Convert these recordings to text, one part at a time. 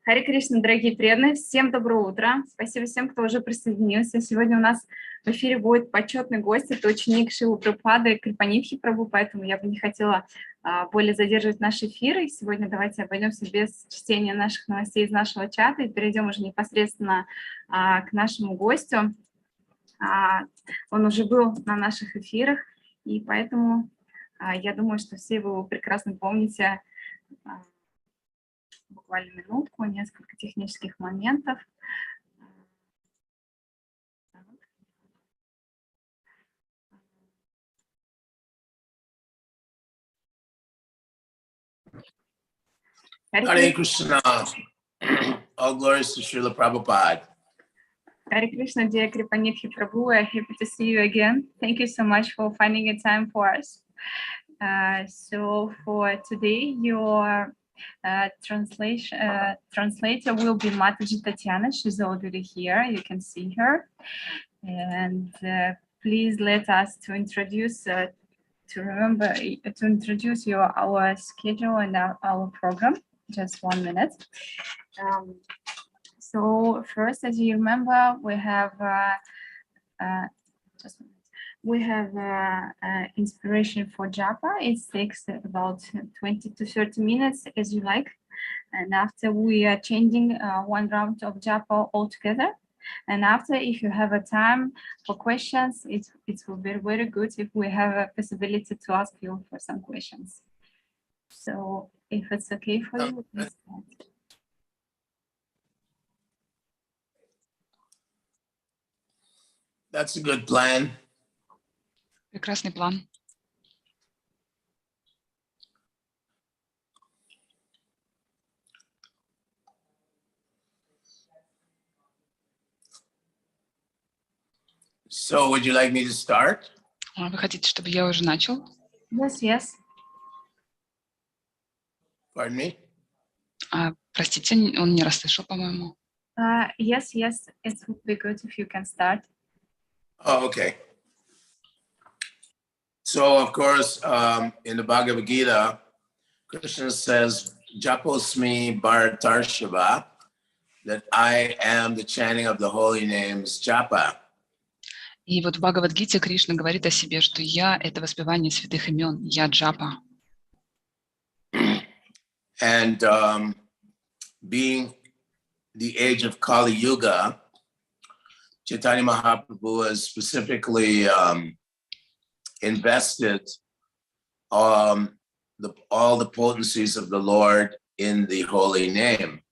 Харе Кришна, дорогие преданные, всем доброе утро. Спасибо всем, кто уже присоединился. Сегодня у нас в эфире будет почетный гость, это ученик Шрилы Прабхупады Крипанидхи прабху, поэтому я бы не хотела более задерживать наш эфир. И сегодня давайте обойдемся без чтения наших новостей из нашего чата и перейдем уже непосредственно к нашему гостю. Он уже был на наших эфирах, и поэтому я думаю, что все вы его прекрасно помните. Буквально минутку, несколько технических моментов. Hare Krishna. All glories to Šrila Prabhupada. Hare Krishna, dear Крипанидхи прабху, I'm happy to see you again. Thank you so much for finding a time for us. So for today, your translator will be Mataji Tatiana. She's already here. You can see her. And please let us to introduce our schedule and our program. Just 1 minute. So first, as you remember, we have inspiration for japa. It takes about 20 to 30 minutes, as you like. And after we are changing one round of japa altogether. And after, if you have a time for questions, it will be very good if we have a possibility to ask you for some questions. So if it's okay for you, please start. That's a good plan. Прекрасный план. So would you like me to start? Вы хотите, чтобы я уже начал? Yes. Pardon me? Простите, он не расслышал, по-моему. Yes, it would be good if you can start. Oh, okay. So, of course, in the Bhagavad Gita, Krishna says, Japosmi Bharatarshava, that I am the chanting of the holy names japa. И вот в Бхагавад-гите Кришна говорит о себе, что я — это воспевание святых имен, я джапа. And being the age of Kali Yuga, Chaitanya Mahaprabhu has specifically invested all the potencies of the Lord in the holy name.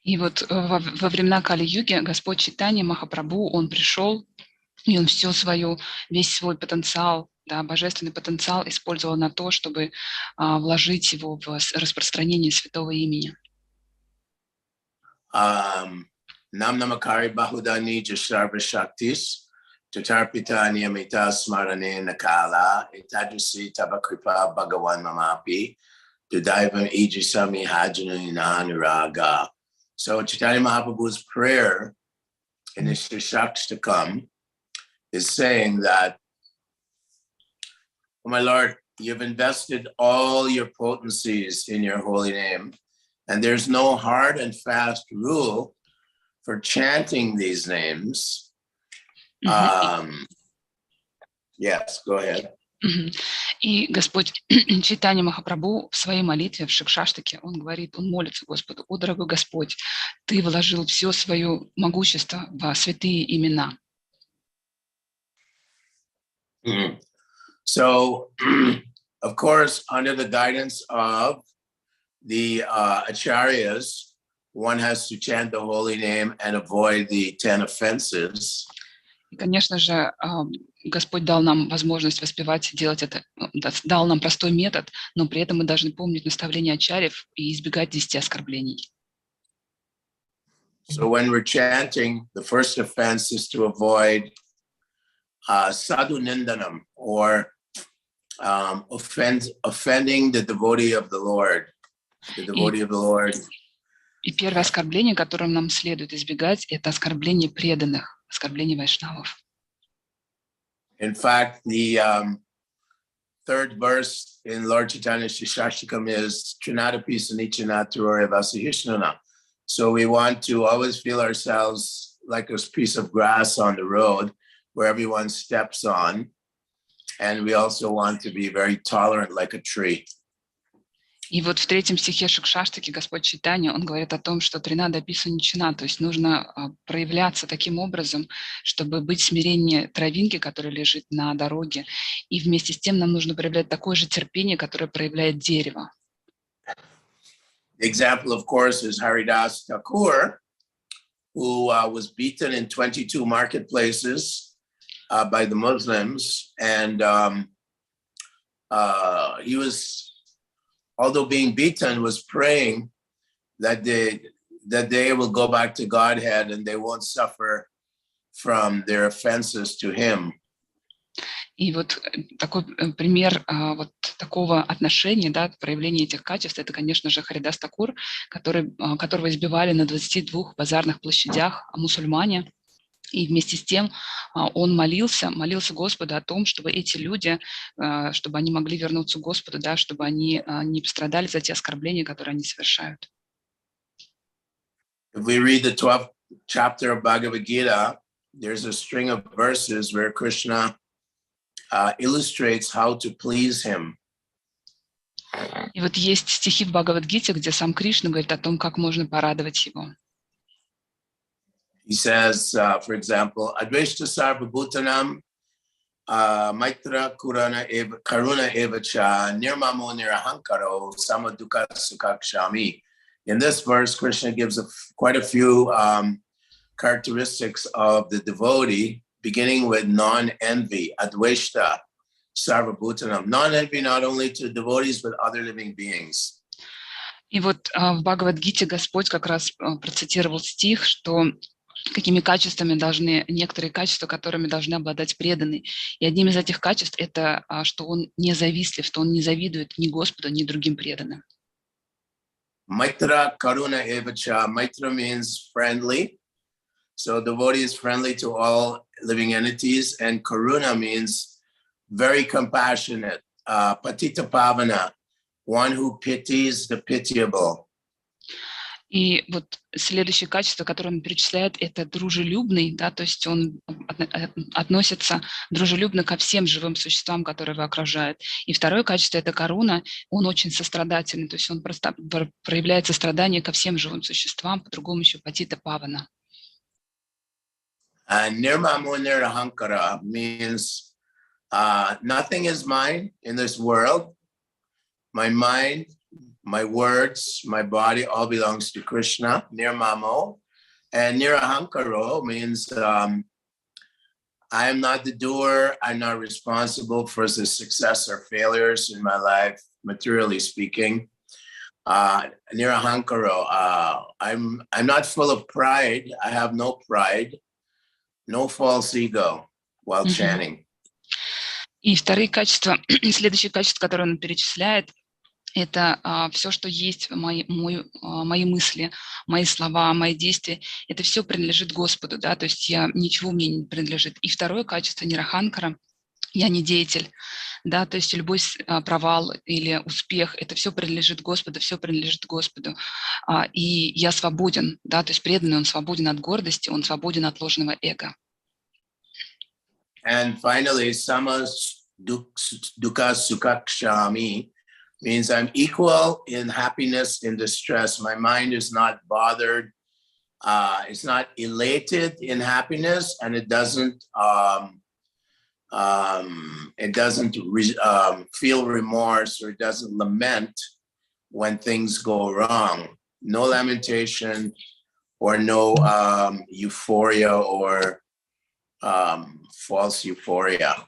И вот во времена Кали-юги Господь Чайтанья Махапрабху, он пришел, и он весь свой потенциал, да, божественный потенциал использовал на то, чтобы вложить его в распространение святого имени. Nam namakari bahudani jasharva shaktis tatarpita niyamita smarane nakala etadrasi tabakripa bhagavan mamapi dudaivam ijisami hajana nuraga. So Chaitanya Mahaprabhu's prayer in the Shakshtakam is saying that, oh my Lord, you've invested all your potencies in your holy name, and there's no hard and fast rule for chanting these names. Yes, go ahead. И Господь Чайтанья Махапрабху в своей молитве в Шикшаштаке, он молится Господу: «О, дорогой Господь, Ты вложил все свое могущество в святые имена». So, of course, under the guidance of the acharyas, one has to chant the holy name and avoid the 10 offenses. И, конечно же, Господь дал нам возможность воспевать, делать это, дал нам простой метод, но при этом мы должны помнить наставления ачарьев и избегать 10 оскорблений. So when we're chanting, the first offense is to avoid sadhu nindanam, or offending the devotee of the Lord. И первое оскорбление, которым нам следует избегать, это оскорбление преданных, оскорбление вайшнавов. In fact, the third verse in Lord Chaitanya Shishashtikam is Trinadapi Sanichana Turore Vasahishnana. So we want to always feel ourselves like a piece of grass on the road where everyone steps on. And we also want to be very tolerant like a tree. И вот в 3 стихе Шикшаштаки Господь Чайтанья, он говорит о том, что тринада писаничана, то есть нужно проявляться таким образом, чтобы быть смирение травинки, которая лежит на дороге, и вместе с тем нам нужно проявлять такое же терпение, которое проявляет дерево. The example, of course, is Haridas Thakur, who was beaten in 22 marketplaces by the Muslims, and he was, although being beaten, was praying that they will go back to Godhead and they won't suffer from their offenses to him. И вот такой пример вот такого отношения, да, проявления этих качеств, это, конечно же, Харидас Такур, которого избивали на 22 базарных площадях мусульмане. И вместе с тем он молился Господу о том, чтобы эти люди, чтобы они могли вернуться к Господу, да, чтобы они не пострадали за те оскорбления, которые они совершают. If we read the 12th chapter of Bhagavad Gita, there's a string of verses where Krishna illustrates how to please him. И вот есть стихи в Бхагавад-гите, где сам Кришна говорит о том, как можно порадовать его. He says, for example, Advaishta Sarva Bhutanam Maitra Karuna Evacha Nirmamo Nirahankaro Samadukha Sukhakshami. In this verse, Krishna gives quite a few characteristics of the devotee, beginning with non-envy, Advaishta Sarva Bhutanam. Non-envy not only to devotees, but other living beings. И вот в Бхагавад-гите Господь как раз процитировал стих, что какими качествами некоторые качества, которыми должны обладать преданные. И одним из этих качеств это, что он не завистлив, что он не завидует ни Господу, ни другим преданным. Maitra Karuna Evacha. Maitra means friendly. So devotee is friendly to all living entities. And Karuna means very compassionate. Patita Pavana, one who pities the pitiable. И вот следующее качество, которое он перечисляет, это дружелюбный, да, то есть он относится дружелюбно ко всем живым существам, которые его окружают. И второе качество – это каруна, он очень сострадательный, то есть он просто проявляет сострадание ко всем живым существам, по-другому еще патита павана. Nirmamo nirahankara means nothing is mine in this world. My mind, my words, my body, all belongs to Krishna, nirmamo. And nirahankaro means I am not the doer, I'm not responsible for the success or failures in my life, materially speaking. Nirahankaro, I'm not full of pride, I have no pride, no false ego while chanting. И вторые качества, следующее качество, которое он перечисляет, это все, что есть, мои мысли, мои слова, мои действия, это все принадлежит Господу, да, то есть ничего мне не принадлежит. И второе качество нираханкара, я не деятель, да, то есть любой провал или успех, это все принадлежит Господу, все принадлежит Господу. И я свободен, да, то есть преданный, он свободен от гордости, он свободен от ложного эго. And finally, sama dukkha sukhakshami means I'm equal in happiness, in distress. My mind is not bothered. It's not elated in happiness, and it doesn't feel remorse, or it doesn't lament when things go wrong. No lamentation, or no euphoria, or false euphoria.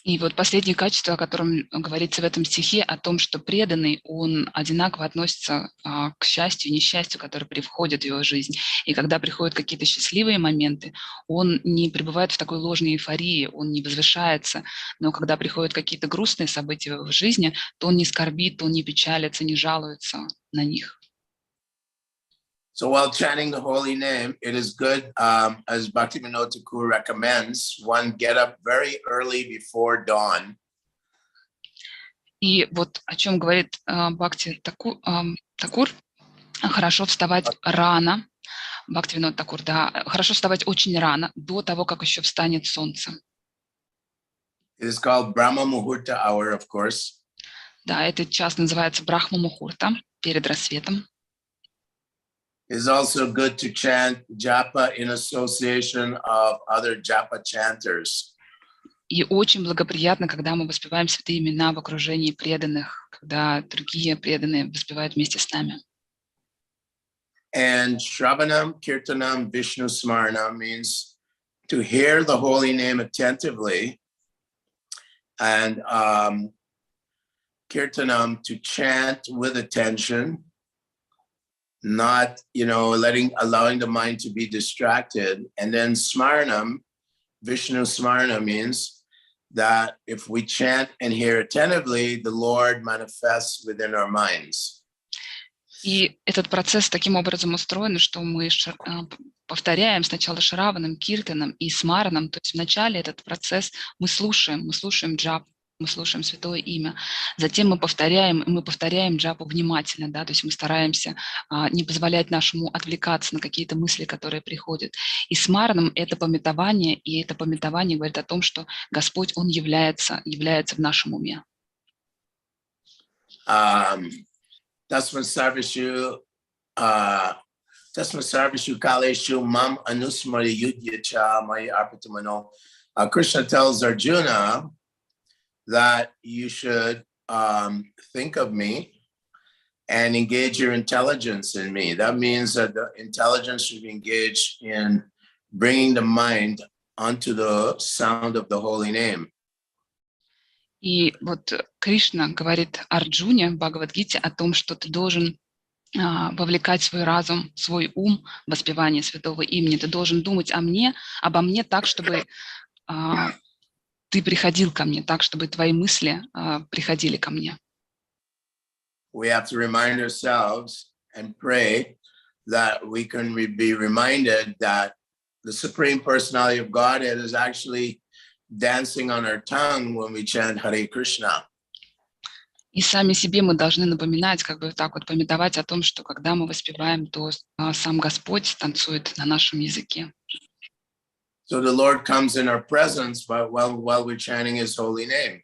И вот последнее качество, о котором говорится в этом стихе, о том, что преданный, он одинаково относится к счастью и несчастью, которые приходят в его жизнь. И когда приходят какие-то счастливые моменты, он не пребывает в такой ложной эйфории, он не возвышается. Но когда приходят какие-то грустные события в его жизни, то он не скорбит, он не печалится, не жалуется на них. So while chanting the holy name, it is good, as Bhaktivinoda Thakur recommends, one get up very early before dawn И вот о чем говорит Бхакти Такур, хорошо вставать рано, Бхактивинод Такур, да, хорошо вставать очень рано, до того, как еще встанет солнце. It is called Brahma Muhurta hour, of course. Да, этот час называется Брахма Мухурта, перед рассветом. It is also good to chant japa in association of other japa chanters. И очень благоприятно, когда мы воспеваем святые имена в окружении преданных, когда другие преданные воспевают вместе с нами. And Shravanam, Kirtanam, Vishnu Smarnam means to hear the holy name attentively, and Kirtanam, to chant with attention, not, allowing the mind to be distracted. And then Smarnam, Vishnu Smarna means that if we chant and hear attentively, the Lord manifests within our minds. И этот процесс таким образом устроен, что мы повторяем сначала Шраваном, Киртаном и Смараном. То есть вначале этот процесс мы слушаем джап, мы слушаем святое имя. Затем мы повторяем джапу внимательно, да, то есть мы стараемся не позволять нашему отвлекаться на какие-то мысли, которые приходят. И Смараном это памятование, и это памятование говорит о том, что Господь, Он является в нашем уме. Tasmat sarvishu kaleshu mam anusmari yudhyacha maya arpatamano. Krishna tells Arjuna that you should think of me and engage your intelligence in me. That means that the intelligence should be engaged in bringing the mind onto the sound of the holy name. И вот Кришна говорит Арджуне в Бхагавад-гите о том, что ты должен вовлекать свой разум, свой ум в воспевание святого имени. Ты должен думать обо мне так, чтобы ты приходил ко мне, так, чтобы твои мысли приходили ко мне. We have to remind ourselves and pray that we can be reminded that the Supreme Personality of Godhead is actually dancing on our tongue when we chant Hare Krishna. И сами себе мы должны напоминать, памятовать о том, что когда мы воспеваем, то сам Господь танцует на нашем языке. So the Lord comes in our presence while we're chanting His holy name.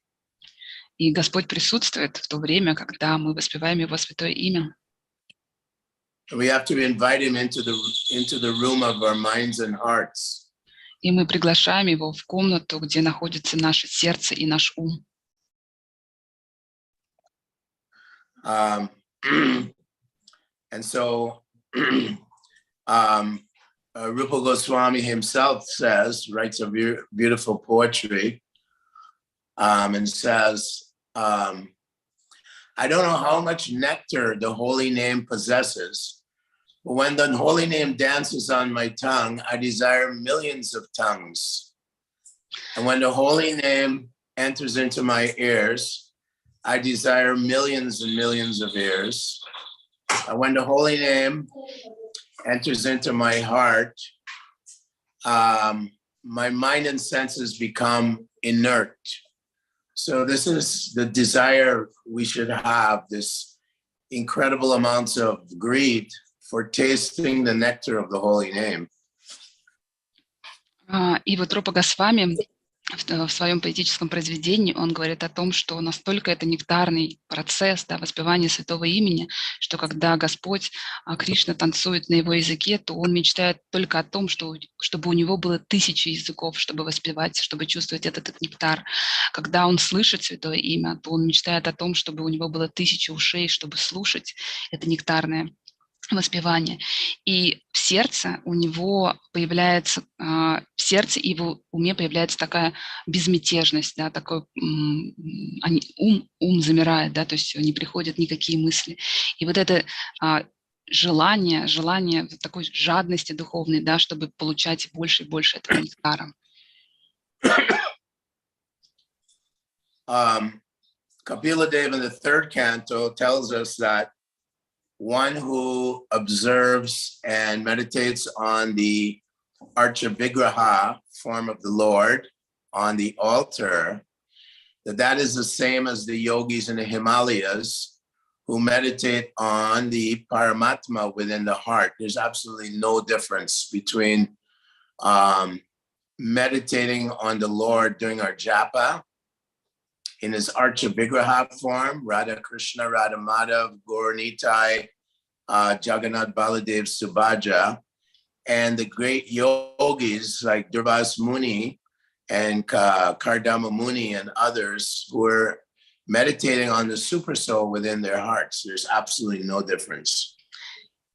И Господь присутствует в то время, когда мы воспеваем Его святое имя. We have to invite Him into the room of our minds and hearts. И мы приглашаем Его в комнату, где находится наше сердце и наш ум. And so Rupa Goswami himself writes a beautiful poetry, and says, I don't know how much nectar the holy name possesses, but when the holy name dances on my tongue, I desire millions of tongues. And when the holy name enters into my ears, I desire millions and millions of ears. And when the holy name enters into my heart, my mind and senses become inert. So this is the desire we should have, this incredible amounts of greed for tasting the nectar of the holy name. И вот Рупа Госвами в своем поэтическом произведении он говорит о том, что настолько это нектарный процесс, да, воспевания святого имени, что когда Господь, Кришна, танцует на его языке, то он мечтает только о том, чтобы у него было 1000 языков, чтобы воспевать, чтобы чувствовать этот нектар. Когда он слышит святое имя, то он мечтает о том, чтобы у него было 1000 ушей, чтобы слушать это нектарное воспевание. И в сердце у него появляется, в сердце и в уме появляется такая безмятежность, да, такой ум замирает, да, то есть не приходят никакие мысли. И вот это желание такой жадности духовной, да, чтобы получать больше и больше этого нектара. Kapila Deva in the 3rd canto tells us that one who observes and meditates on the Archa Vigraha form of the Lord on the altar that is the same as the yogis in the Himalayas who meditate on the Paramatma within the heart. There's absolutely no difference between meditating on the Lord during our japa in his Archa Vigraha form, Radha Krishna, Radha Madhav, Gaur Nitai, Jagannath Baladev Subhaja, and the great yogis like Durvas Muni and Kardama Muni and others who are meditating on the super soul within their hearts. There's absolutely no difference.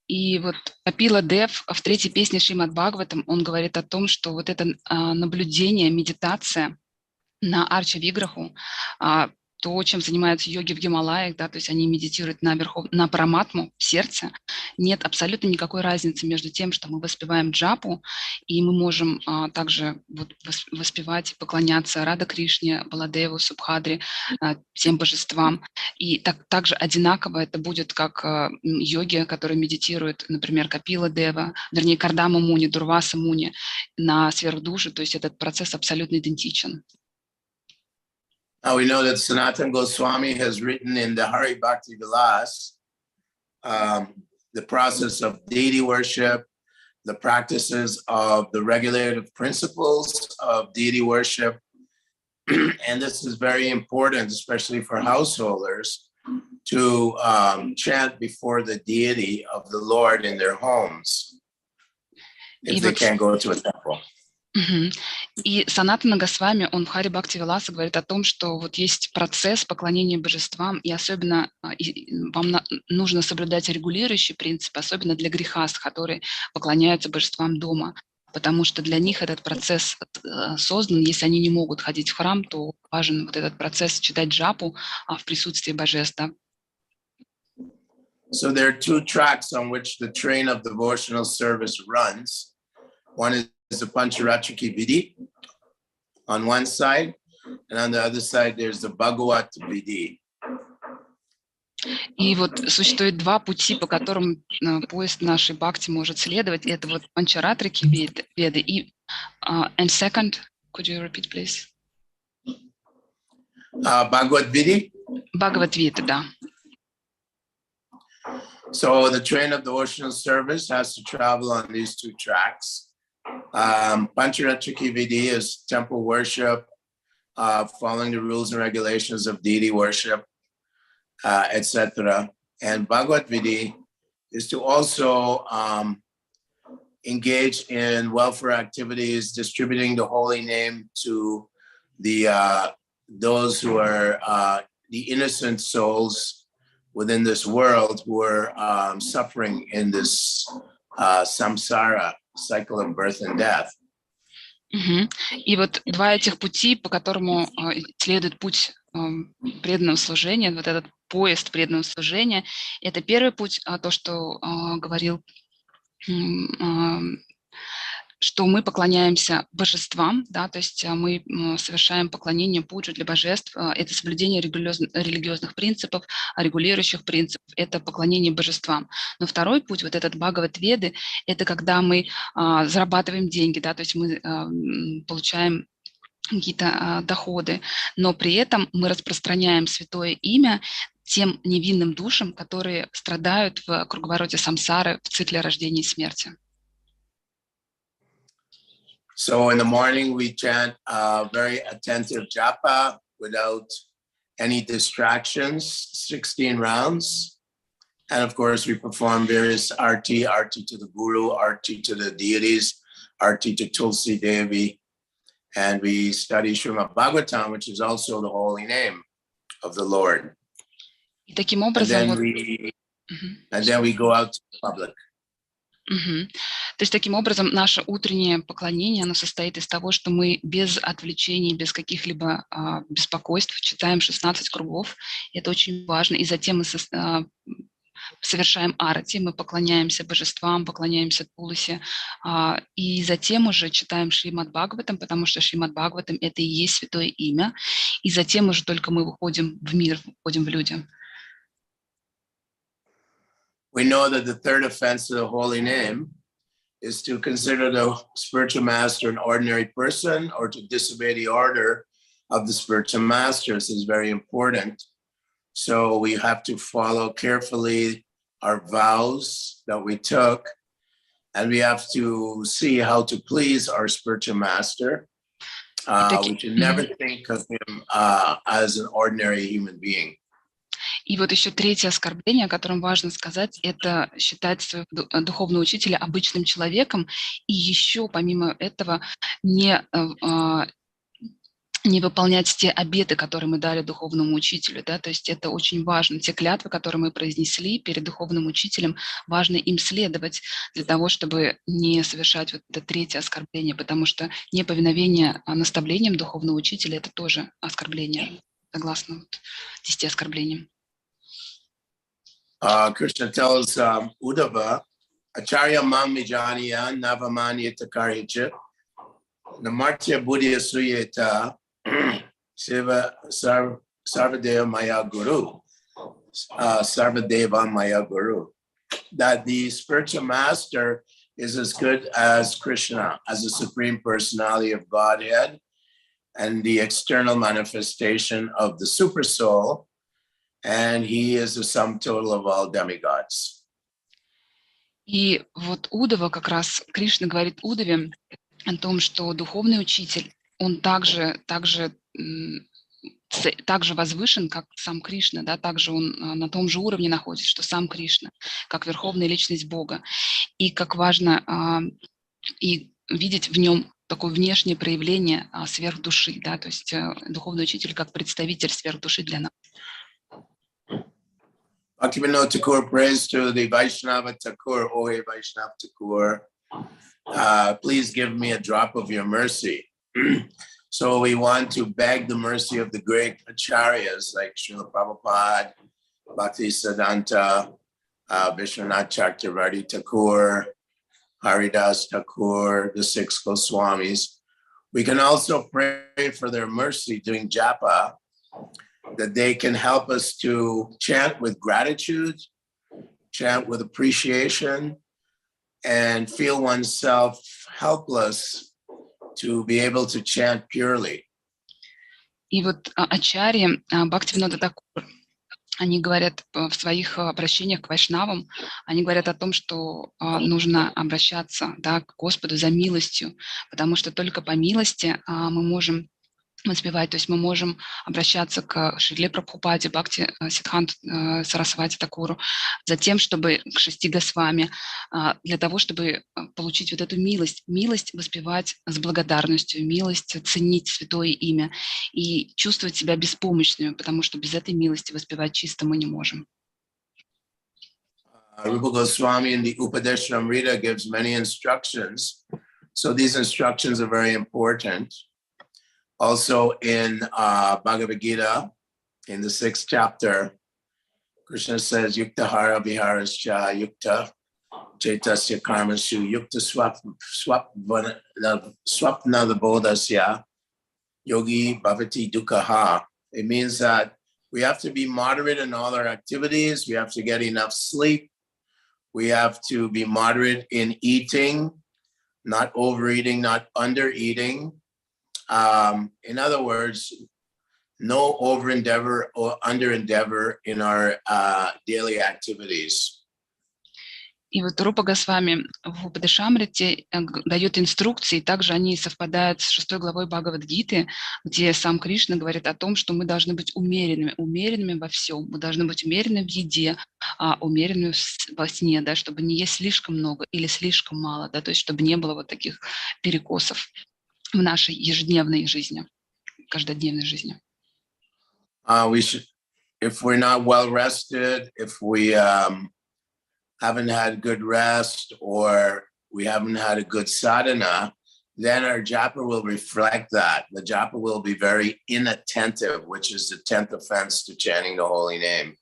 И вот Апила Дев в третьей песне Шримад Бхагаватам, он говорит о том, что вот это наблюдение, медитация на Арча Виграху, то, чем занимаются йоги в Гималаях, да, то есть они медитируют на Параматму, в сердце, нет абсолютно никакой разницы между тем, что мы воспеваем джапу, и мы можем также вот воспевать и поклоняться Рада Кришне, Баладеву, Субхадре, всем божествам. И также одинаково это будет как йоги, которые медитируют, например, Капила Дева, вернее, Кардама Муни, Дурваса Муни на сверхдушу, то есть этот процесс абсолютно идентичен. Now we know that Sanatana Goswami has written in the Hari Bhakti Vilas the process of deity worship, the practices of the regulative principles of deity worship. And this is very important, especially for householders, to chant before the deity of the Lord in their homes if they can't go to a temple. И Санатана Госвами, он в Хари Бхакти Виласа говорит о том, что вот есть процесс поклонения божествам, и особенно вам нужно соблюдать регулирующий принцип, особенно для грехаст, которые поклоняются божествам дома, потому что для них этот процесс создан, если они не могут ходить в храм, то важен вот этот процесс читать джапу в присутствии божеств. Да? So there are two tracks on which the train of devotional service runs. One is the Pancharatriki Vidhi on one side, and on the other side there's the Bhagavat Vidhi. И вот существует два пути, по которым поезд нашей бхакти может следовать. Это вот Панчаратрики Веды и and second, could you repeat, please? Bhagavat Vidhi. Bhagavat Vidhi, да. So the train of devotional service has to travel on these two tracks. Pancharatriki Vidhi is temple worship, following the rules and regulations of deity worship, etc. And Bhagavat Vidhi is to also engage in welfare activities, distributing the holy name to the those who are the innocent souls within this world who are suffering in this samsara cycle of birth and death. И вот два этих пути, по которому следует путь преданного служения, вот этот поезд преданного служения, это первый путь, то, что говорил, что мы поклоняемся божествам, да, то есть мы совершаем поклонение пуджи для божеств, это соблюдение религиозных принципов, регулирующих принципов, это поклонение божествам. Но второй путь, вот этот Бхагават Веды, это когда мы зарабатываем деньги, да, то есть мы получаем какие-то доходы, но при этом мы распространяем святое имя тем невинным душам, которые страдают в круговороте самсары, в цикле рождения и смерти. So in the morning, we chant very attentive japa without any distractions, 16 rounds. And of course, we perform various arti to the Guru, arti to the deities, arti to Tulsi Devi. And we study Srimad Bhagavatam, which is also the holy name of the Lord. И таким образом, and then we go out to the public. То есть таким образом наше утреннее поклонение, оно состоит из того, что мы без отвлечений, без каких-либо беспокойств читаем 16 кругов. Это очень важно. И затем мы совершаем арати, мы поклоняемся божествам, поклоняемся Туласи. И затем уже читаем Шримад Бхагаватам, потому что Шримад Бхагаватам — это и есть святое имя. И затем уже только мы выходим в мир, выходим в люди. We know that the third offense of the holy name is to consider the spiritual master an ordinary person or to disobey the order of the spiritual masters is very important. So we have to follow carefully our vows that we took, and we have to see how to please our spiritual master. We should never think of him as an ordinary human being. И вот еще третье оскорбление, о котором важно сказать, это считать своего духовного учителя обычным человеком, и еще помимо этого не выполнять те обеты, которые мы дали духовному учителю, да, то есть это очень важно. Те клятвы, которые мы произнесли перед духовным учителем, важно им следовать для того, чтобы не совершать вот это третье оскорбление, потому что неповиновение наставлениям духовного учителя – это тоже оскорбление, согласно 10 оскорблениям. Krishna tells Uddhava, Acharya mam vijaniya navamanya takaricha namartya buddhya suyeta Siva Sarvadeva Maya Guru, Sarvadeva Maya Guru, that the spiritual master is as good as Krishna, as the supreme personality of Godhead and the external manifestation of the super soul, and he is the sum total of all demigods. И вот Уддава, как раз Кришна говорит Уддаве о том, что духовный учитель, он также возвышен, как сам Кришна, да, также он на том же уровне находится, что сам Кришна, как верховная личность Бога. И как важно и видеть в нем такое внешнее проявление сверхдуши, да, то есть духовный учитель как представитель сверхдуши для нас. Bhaktivinoda Thakur prays to the Vaishnava Thakur, O hey Vaishnava Thakur, please give me a drop of your mercy. So we want to beg the mercy of the great acharyas like Shrila Prabhupada, Bhaktisiddhanta, Vishwanath Chakravarti Thakur, Haridas Thakur, the 6 Goswamis. We can also pray for their mercy doing japa, that they can help us to chant with gratitude, chant with appreciation, and feel oneself helpless to be able to chant purely. И вот ачарьи Бхактивинода Тхакур, они говорят в своих обращениях к вайшнавам, они говорят о том, что нужно обращаться, да, к Господу за милостью, потому что только по милости мы можем воспевать, то есть мы можем обращаться к Шриле Прабхупаде, Бхакти Сиддханту Сарасвати Такуру, за тем, чтобы к 6 Госвами, для того, чтобы получить вот эту милость воспевать с благодарностью, милость ценить святое имя и чувствовать себя беспомощными, потому что без этой милости воспевать чисто мы не можем. Rupa Goswami in the Upadesharamrita gives many instructions, so these instructions are very important. Also in Bhagavad Gita, in the 6th chapter, Krishna says, Yukta hara viharascha, yukta chetasya karmashu, yukta swapna bodhasya, yogi bhavati dukkha. It means that we have to be moderate in all our activities. We have to get enough sleep. We have to be moderate in eating, not overeating, not undereating. In other words, no over endeavor or under endeavor in our daily activities. И вот Рупа Госвами в Упадешамрите дает инструкции, также они совпадают с 6 главой Бхагавад-гиты, где сам Кришна говорит о том, что мы должны быть умеренными во всем, мы должны быть умеренны в еде, умеренны во сне, да, чтобы не есть слишком много или слишком мало, да, то есть чтобы не было вот таких перекосов в нашей ежедневной жизни, каждодневной жизни. We should, if we're not well rested, if we haven't had good rest or we haven't had a good sadhana, then our japa will reflect that. The japa will be very inattentive, which is the 10th offense to chanting the holy name.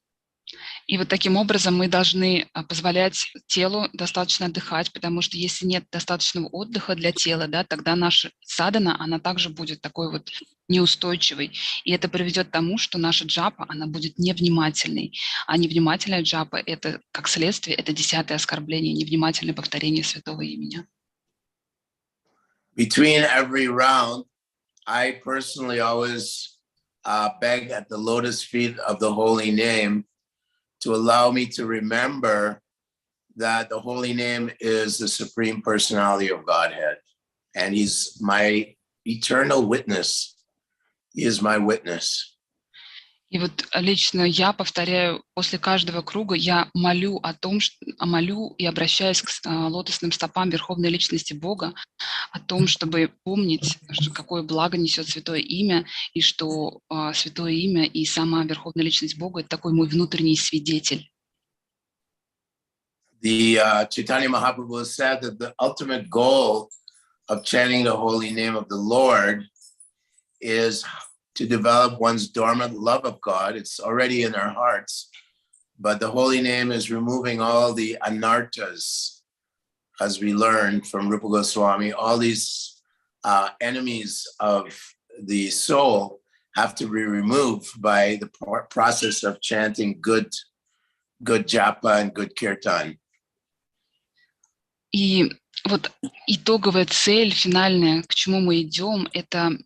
И вот таким образом мы должны позволять телу достаточно отдыхать, потому что если нет достаточного отдыха для тела, да, тогда наша садхана, она также будет такой вот неустойчивой. И это приведет к тому, что наша джапа, она будет невнимательной. А невнимательная джапа, это, как следствие, это 10-е оскорбление, невнимательное повторение святого имени. Between every round, I personally always beg at the lotus feet of the holy name to allow me to remember that the holy name is the supreme personality of Godhead, and he's my eternal witness. He is my witness. И вот лично я повторяю после каждого круга, я молю о том, молю и обращаюсь к лотосным стопам Верховной Личности Бога, о том, чтобы помнить, какое благо несет Святое Имя, и что Святое Имя и сама Верховная Личность Бога — это такой мой внутренний свидетель. The Chaitanya Mahaprabhu said that the ultimate goal of chanting the holy name of the Lord is to develop one's dormant love of God. It's already in our hearts, but the holy name is removing all the anartas, as we learned from Rupa Goswami. All these enemies of the soul have to be removed by the process of chanting good japa and good kirtan. И вот итоговая цель, финальная, к чему мы идем, это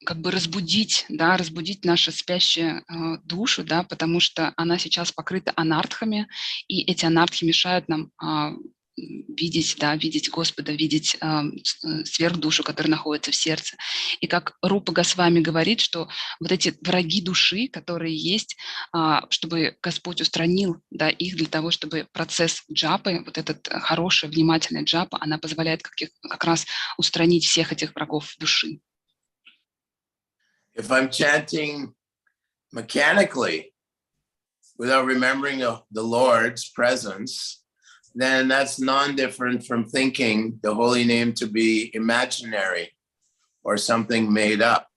как бы разбудить, да, разбудить нашу спящую душу, да, потому что она сейчас покрыта анартхами, и эти анартхи мешают нам видеть, да, видеть Господа, видеть сверхдушу, которая находится в сердце. И как Рупа Госвами говорит, что вот эти враги души, которые есть, чтобы Господь устранил, да, их для того, чтобы процесс джапы, вот этот хороший, внимательный джапа, она позволяет как раз устранить всех этих врагов души. If I'm chanting mechanically without remembering the Lord's presence, then that's non-different from thinking the holy name to be imaginary or something made up.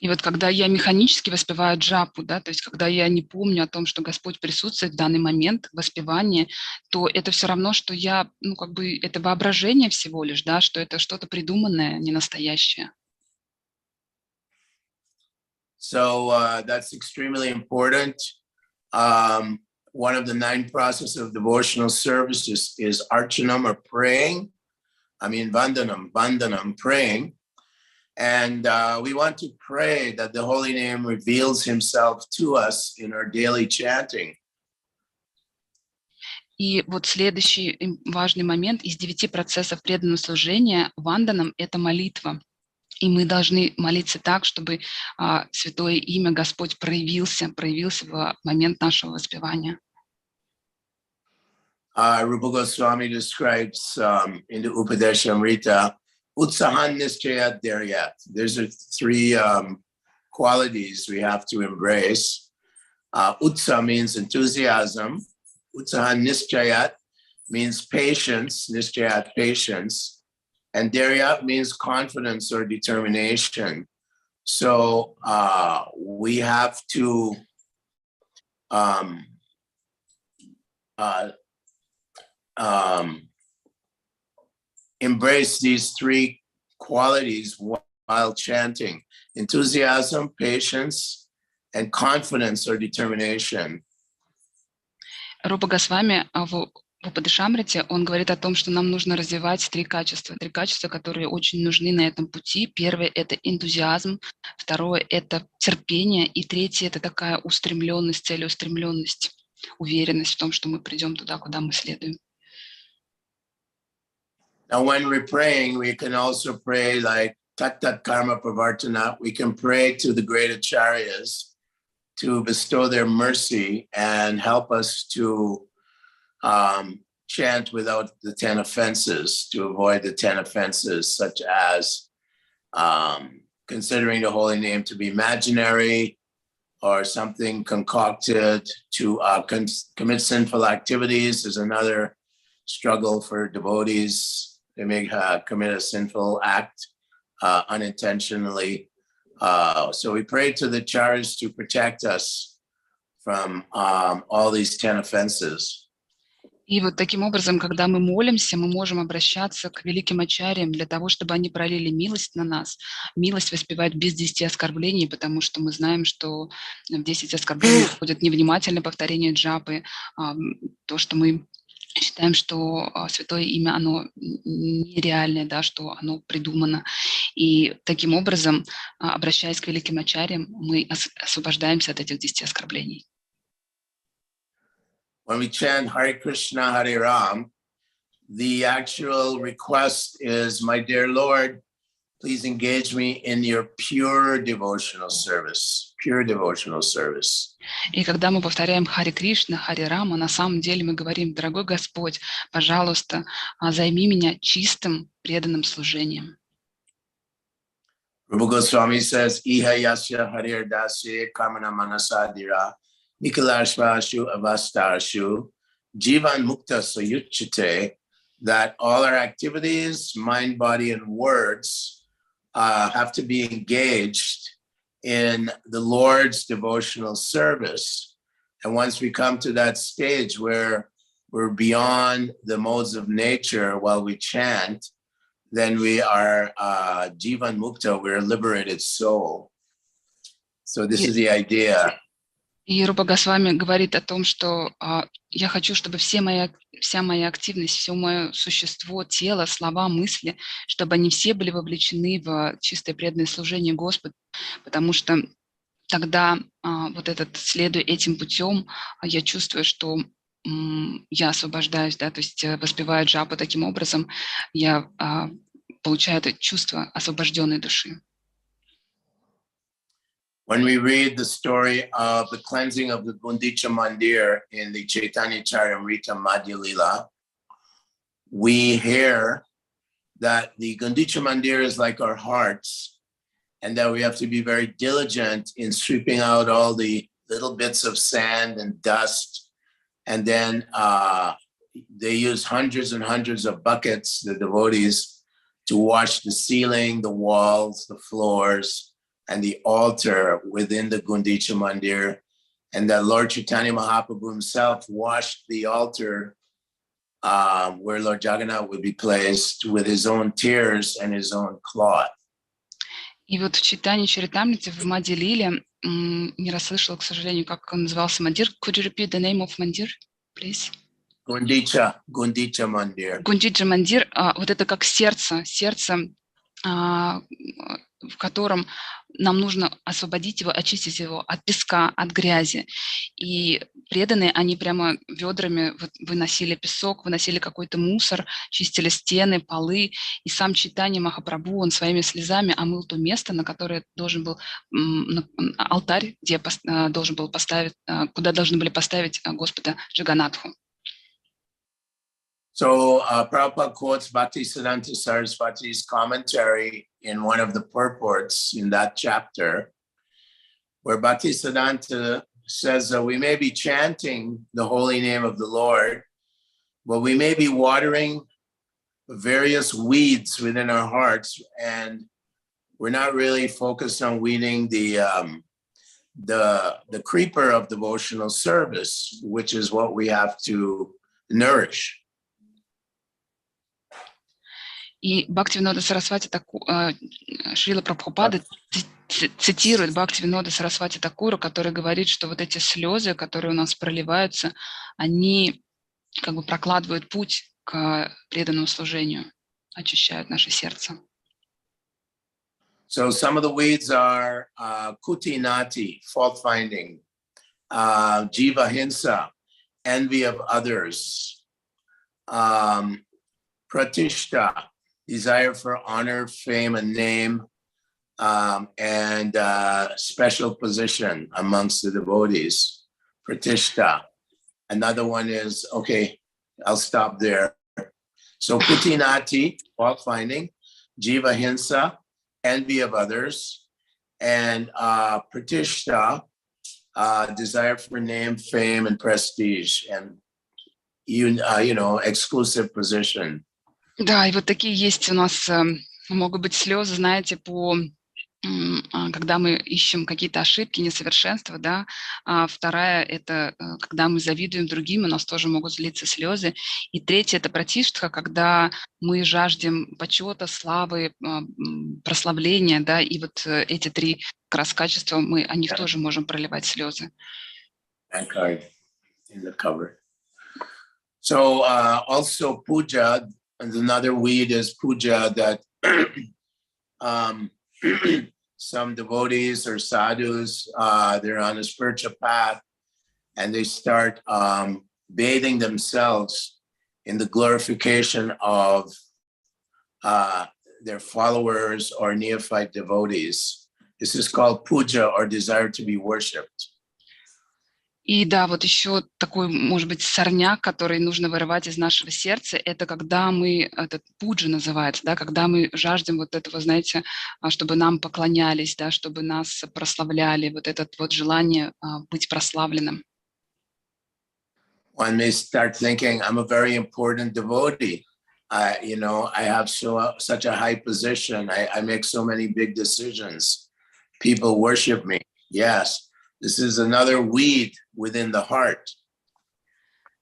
И вот когда я механически воспеваю джапу, да, то есть когда я не помню о том, что Господь присутствует в данный момент воспевания, то это все равно, что я, ну, как бы, это воображение всего лишь, да, что это что-то придуманное, не настоящее. So that's extremely important. One of the 9 processes of devotional service is archanam, or praying. I mean, vandanam, praying. And we want to pray that the holy name reveals himself to us in our daily chanting. И вот следующий важный момент из 9 процессов преданного служения ванданам — это молитва. И мы должны молиться так, чтобы Святое Имя Господь проявился в момент нашего воспевания. Rupa Goswami describes in the Upadeshamrita, Utsahan Nischayat Daryat. There's 3 qualities we have to embrace. Utsa means enthusiasm. Utsahan Nischayat means patience. Nischayat, patience. And Daryat means confidence or determination. So we have to embrace these 3 qualities while chanting: enthusiasm, patience, and confidence or determination. Рупа Госвами в Упадешамрите, он говорит о том, что нам нужно развивать 3 качества, которые очень нужны на этом пути. Первое — это энтузиазм, второе — это терпение, и третье — это такая устремленность, целеустремленность, уверенность в том, что мы придем туда, куда мы следуем. Now, when we're praying, we can also pray like Tat Tat Karma Pravartana. We can pray to the great acharyas to bestow their mercy and help us to chant without the 10 offenses, to avoid the 10 offenses, such as considering the holy name to be imaginary or something concocted, to commit sinful activities is another struggle for devotees. They may commit a sinful act unintentionally. So we pray to the acharyas to protect us from all these 10 offenses. И вот таким образом, когда мы молимся, мы можем обращаться к великим ачарьям для того, чтобы они пролили милость на нас, милость воспевать без 10 оскорблений, потому что мы знаем, что в 10 оскорблений входит невнимательное повторение джапы, то, что мы считаем, что святое имя, оно нереальное, да, что оно придумано. И таким образом, обращаясь к великим ачарьям, мы освобождаемся от этих 10 оскорблений. When we chant Hare Krishna, Hare Ram, the actual request is, my dear Lord, please engage me in your pure devotional service. Pure devotional service. И когда мы повторяем Харе Кришна, Харе Рама, на самом деле мы говорим: дорогой Господь, пожалуйста, займи меня чистым, преданным служением. Rupa Goswami says, Iha yasya harir dasya kamana manasadira nikalashvashu avastashu jivan mukta sayuchite, that all our activities, mind, body, and words have to be engaged in the Lord's devotional service. And once we come to that stage where we're beyond the modes of nature while we chant, then we are Jivan Mukta, we're a liberated soul. So this is the idea. И Рупа Госвами говорит о том, что я хочу, чтобы вся моя активность, все мое существо, тело, слова, мысли, чтобы они все были вовлечены в чистое преданное служение Господу, потому что тогда, следуя этим путем, я чувствую, что я освобождаюсь, да, то есть воспевая джапу таким образом, я получаю это чувство освобожденной души. When we read the story of the cleansing of the Gundicha Mandir in the Chaitanya Charitamrita Madhya Lila, we hear that the Gundicha Mandir is like our hearts, and that we have to be very diligent in sweeping out all the little bits of sand and dust. And then they use hundreds and hundreds of buckets, the devotees, to wash the ceiling, the walls, the floors, and the altar within the Gundicha Mandir. And that Lord Chaitanya Mahaprabhu himself washed the altar where Lord Jagannath would be placed with his own tears and his own cloth. И вот в читании Чаритамрити в Мадья Лиле, не расслышала, к сожалению, как он назывался мандир. Could you repeat the name of манdir, please? Gundicha Mandir. Гундиджа мандир, вот это как сердце, в котором нам нужно освободить его, очистить его от песка, от грязи. И преданные, они прямо ведрами выносили песок, выносили какой-то мусор, чистили стены, полы. И сам Чайтанья Махапрабху, он своими слезами омыл то место, на которое должен был алтарь, где должен был поставить, куда должны были поставить Господа Джаганатху. So Prabhupada quotes Bhaktisiddhanta Saraswati's commentary in one of the purports in that chapter, where Bhaktisiddhanta says that we may be chanting the holy name of the Lord, but we may be watering various weeds within our hearts, and we're not really focused on weeding the creeper of devotional service, which is what we have to nourish. И Бхактивинода Сарасвати Шрилы Прабхупады цитирует Бхактивинода Сарасвати Такуру, который говорит, что вот эти слезы, которые у нас проливаются, они как бы прокладывают путь к преданному служению, очищают наше сердце. So some of the weeds are kuti nati, fault finding, jiva hinsa, envy of others, pratishta, desire for honor, fame, and name, and special position amongst the devotees. Pratishta. Another one is, okay, I'll stop there. So kutinati, fault finding, jiva hinsa, envy of others, and pratishta, desire for name, fame, and prestige, and exclusive position. Да, и вот такие есть у нас, могут быть слезы, знаете, когда мы ищем какие-то ошибки, несовершенства, да. Вторая – это когда мы завидуем другим, у нас тоже могут злиться слезы. И третья – это пратиштха, когда мы жаждем почета, славы, прославления, да, и вот эти три как раз качества, мы о них тоже можем проливать слезы. So also puja, and another weed is puja that some devotees or sadhus, they're on a spiritual path and they start bathing themselves in the glorification of their followers or neophyte devotees. This is called puja or desire to be worshipped. И да, вот еще такой, может быть, сорняк, который нужно вырывать из нашего сердца, это когда мы, этот пуджа называется, да, когда мы жаждем вот этого, знаете, чтобы нам поклонялись, да, чтобы нас прославляли, вот это вот желание быть прославленным. One may start thinking, I'm a very important devotee. I have such a high position. I make so many big decisions. People worship me. Yes, this is another weed within the heart.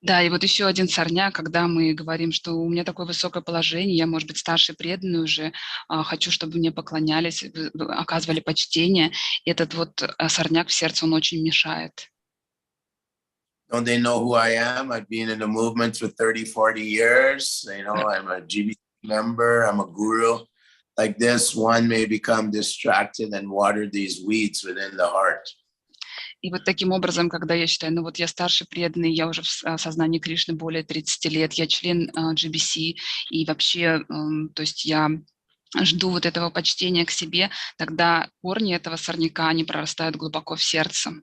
Да, и вот еще один сорняк, когда мы говорим, что у меня такое высокое положение, я, может быть, старший преданный уже, хочу, чтобы мне поклонялись, оказывали почтение. И этот вот сорняк в сердце, он очень мешает. Don't they know who I am? I've been in the movement for 30, 40 years. I'm a GBC member. I'm a guru. Like this, one may become distracted and water these weeds within the heart. И вот таким образом, когда я считаю, ну вот я старший преданный, я уже в сознании Кришны более 30 лет, я член GBC, и вообще, то есть я жду вот этого почтения к себе, тогда корни этого сорняка, они прорастают глубоко в сердце.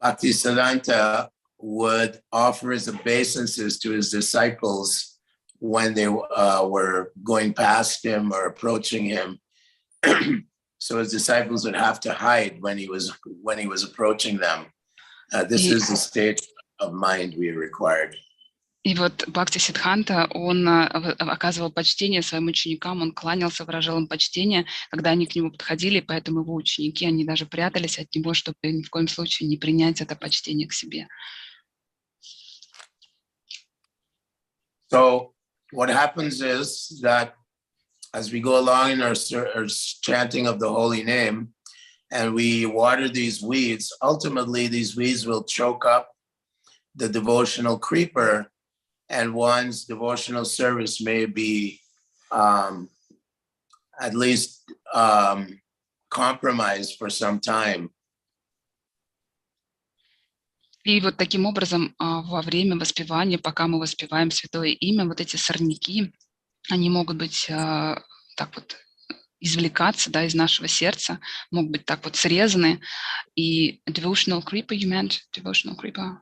Bhaktisiddhanta would offer his obeisances to his disciples when they were going past him or approaching him. So his disciples would have to hide when he was approaching them. This is the state of mind we required. И вот Бхактисиддханта, он оказывал почтение своим ученикам, он кланялся, выражал им почтение, когда они к нему подходили, поэтому его ученики, они даже прятались от него, чтобы ни в коем случае не принять это почтение к себе. So what happens is that as we go along in our chanting of the holy name and we water these weeds, ultimately these weeds will choke up the devotional creeper, and one's devotional service may be at least compromised for some time. И вот таким образом во время воспевания, пока мы воспеваем святое имя, вот эти сорняки, они могут быть так вот извлекаться, да, из нашего сердца, могут быть так вот срезаны. И devotional creeper, you meant? Devotional creeper?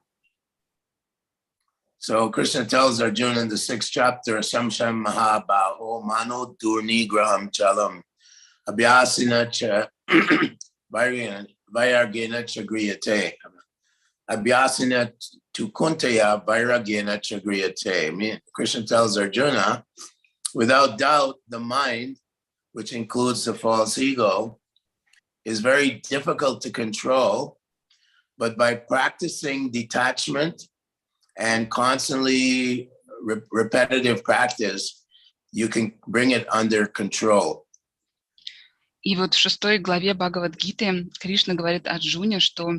So Krishna tells Arjuna in the 6th chapter, Samsham Mahabaho Mano Durni Graham Chalam Abhyasina Cha Vairagena Chagriyate. Abhyasina to Kuntaya Vairagena Chagriyate. Krishna tells Arjuna, without doubt, the mind, which includes the false ego, is very difficult to control, but by practicing detachment and constantly repetitive practice, you can bring it under control. И вот в 6 главе Бхагавад-гиты Кришна говорит Арджуне, что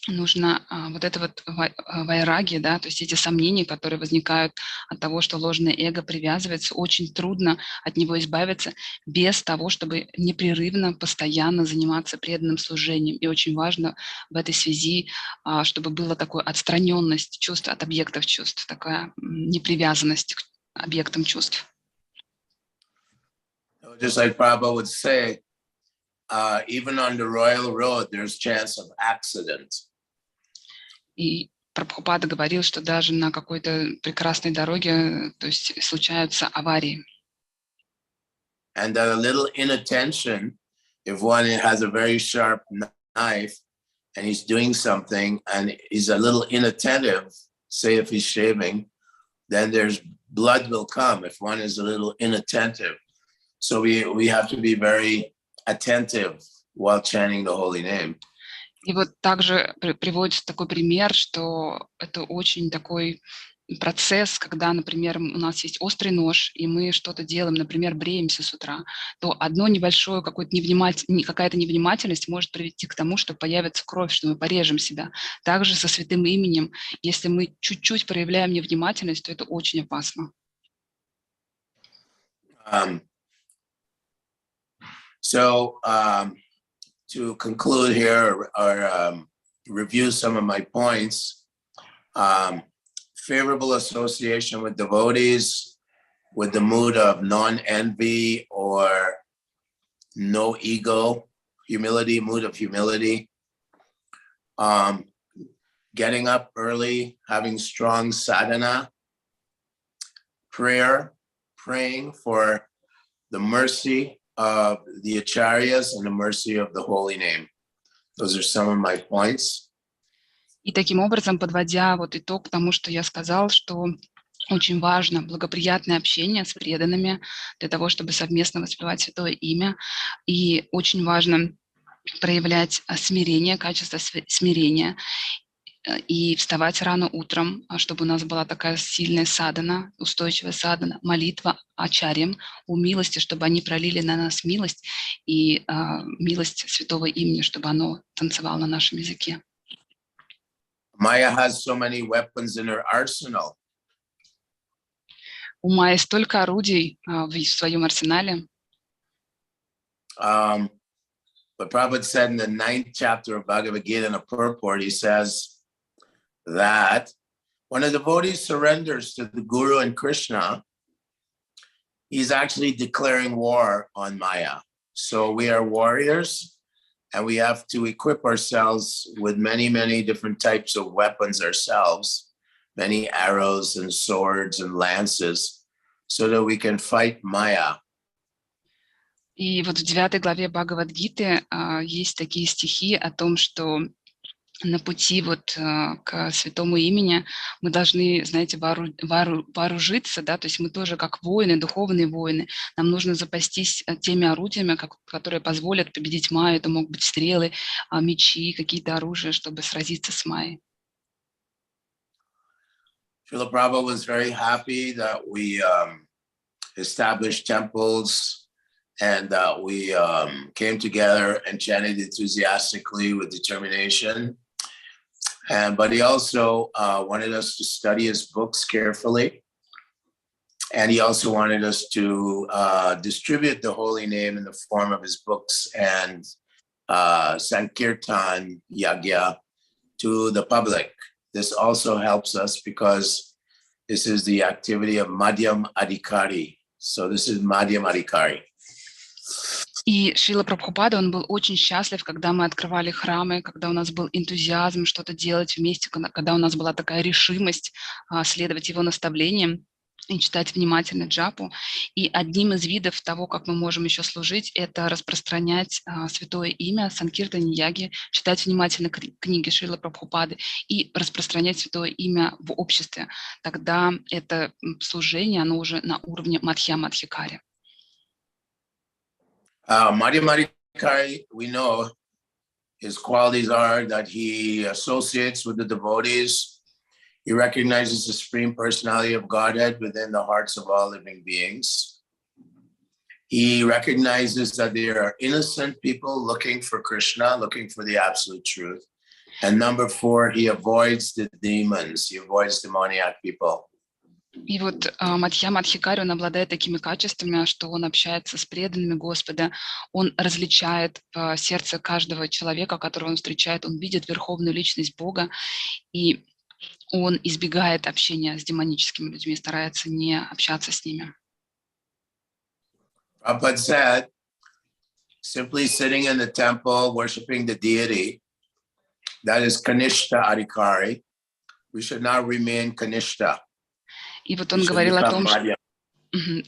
нужно вот это вот вайраги, да, то есть эти сомнения, которые возникают от того, что ложное эго привязывается, очень трудно от него избавиться без того, чтобы непрерывно, постоянно заниматься преданным служением. И очень важно в этой связи, чтобы была такая отстраненность чувств от объектов чувств, такая непривязанность к объектам чувств. Just like Prabhupada would say, even on the royal road, there's chance of accident. И Прабхупада говорил, что даже на какой-то прекрасной дороге, то есть случаются аварии. And that a little inattention, if one has a very sharp knife and he's doing something and he's a little inattentive, say if he's shaving, then there's blood will come if one is a little inattentive. So we have to be very attentive while chanting the holy name. И вот также приводится такой пример, что это очень такой процесс, когда, например, у нас есть острый нож, и мы что-то делаем, например, бреемся с утра, то одно небольшое какая-то невнимательность может привести к тому, что появится кровь, что мы порежем себя. Также со святым именем, если мы чуть-чуть проявляем невнимательность, то это очень опасно. To conclude here or review some of my points, favorable association with devotees, with the mood of non-envy or no ego, humility, mood of humility, getting up early, having strong sadhana, praying for the mercy of the acharyas and the mercy of the holy name. Those are some of my points. И таким образом, подводя вот итог тому, что я сказал, что очень важно благоприятное общение с преданными для того, чтобы совместно воспевать святое имя. И очень важно проявлять смирение, качество смирения, и вставать рано утром, чтобы у нас была такая сильная садхана, устойчивая садхана, молитва ачарьям о милости, чтобы они пролили на нас милость, и милость святого имени, чтобы оно танцевало на нашем языке. Maya has so many weapons in her arsenal. У Майи столько орудий в своем арсенале. But Prabhupada said in the 9th chapter of Bhagavad Gita in a purport, he says that when a devotee surrenders to the Guru and Krishna, he's actually declaring war on Maya. So we are warriors, and we have to equip ourselves with many, many different types of weapons ourselves, many arrows and swords and lances, so that we can fight Maya. И вот в 9 главе Бхагавад-гиты есть такие стихи о том, что на пути вот к святому имени мы должны, знаете, вооружиться, да, то есть мы тоже как воины, духовные воины, нам нужно запастись теми орудиями, которые позволят победить Майю. Это могут быть стрелы, мечи, какие-то оружия, чтобы сразиться с Майей. Srila Prabhupada was very happy that we established temples and that we came together and chanted enthusiastically with determination. But he also wanted us to study his books carefully. And he also wanted us to distribute the holy name in the form of his books and Sankirtan Yagya to the public. This also helps us because this is the activity of Madhyam Adhikari. So this is Madhyam Adhikari. И Шрила Прабхупада, он был очень счастлив, когда мы открывали храмы, когда у нас был энтузиазм что-то делать вместе, когда у нас была такая решимость следовать его наставлениям и читать внимательно джапу. И одним из видов того, как мы можем еще служить, это распространять святое имя, санкиртани яги, читать внимательно книги Шрилы Прабхупады и распространять святое имя в обществе. Тогда это служение, оно уже на уровне Мадхья-Мадхикари. Madhyam Adhikari, we know his qualities are that he associates with the devotees. He recognizes the Supreme Personality of Godhead within the hearts of all living beings. He recognizes that there are innocent people looking for Krishna, looking for the absolute truth. And number 4, he avoids the demons. He avoids demoniac people. И вот Мадхья Мадхикари, он обладает такими качествами, что он общается с преданными Господа, он различает в сердце каждого человека, которого он встречает, он видит верховную личность Бога, и он избегает общения с демоническими людьми, старается не общаться с ними. Prabhupada said, simply sitting in the temple, worshiping the deity, that is Kanishta Adhikari. We should not remain Kanishta. И вот он говорил о том, что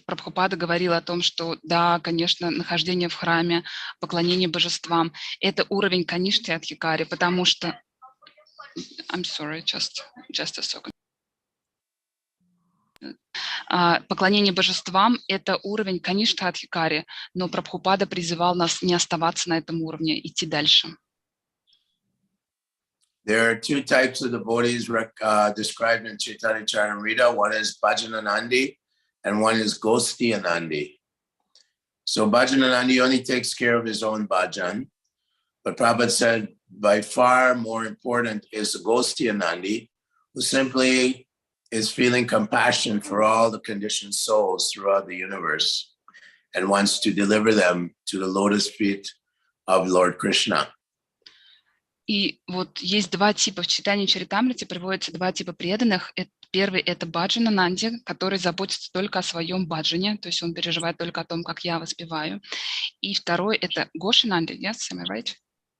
Прабхупада говорил о том, что да, конечно, нахождение в храме, поклонение божествам – это уровень Каништы Адхикари, потому что… I'm sorry, just a second. Поклонение божествам – это уровень Каништа Адхикари, но Прабхупада призывал нас не оставаться на этом уровне, идти дальше. There are two types of devotees described in Chaitanya Charitamrita. One is Bhajananandi and one is Gostianandi. So Bhajananandi only takes care of his own bhajan. But Prabhupada said by far more important is the Gostianandi, who simply is feeling compassion for all the conditioned souls throughout the universe and wants to deliver them to the lotus feet of Lord Krishna. И вот есть два типа в читании Чаритамрити, приводятся два типа преданных. Первый — это Баджанананди, который заботится только о своем баджане, то есть он переживает только о том, как я воспеваю. И второй — это Гошинанди. Yes, am I right?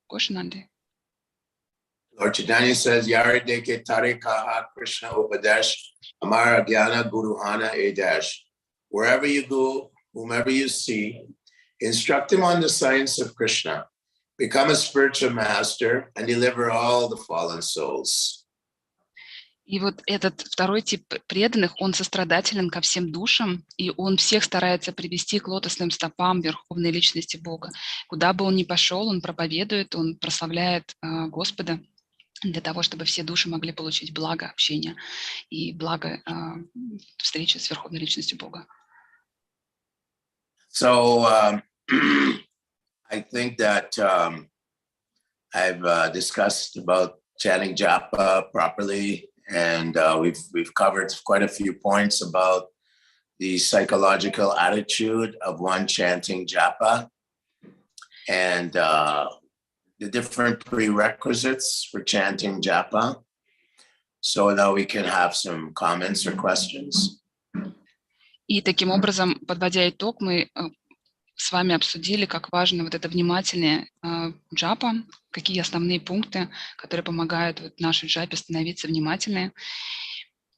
Гошинанди. Lord Chaitanya says, Yari deke tare kaha Krishna upadesh, amara gyana guruhana edesh. Wherever you go, whomever you see, instruct him on the science of Krishna. Become a spiritual master and deliver all the fallen souls. И вот этот второй тип преданных, он сострадателен ко всем душам, и он всех старается привести к лотосным стопам Верховной Личности Бога. Куда бы он ни пошел, он проповедует, он прославляет Господа для того, чтобы все души могли получить благо общения и благо встречи с Верховной Личностью Бога. So, I think that I've discussed about chanting japa properly, and we've covered quite a few points about the psychological attitude of one chanting japa and the different prerequisites for chanting japa. So now we can have some comments or questions. И таким образом, подводя итог, мы с вами обсудили, как важно вот это внимательное джапа, какие основные пункты, которые помогают вот нашей джапе становиться внимательной.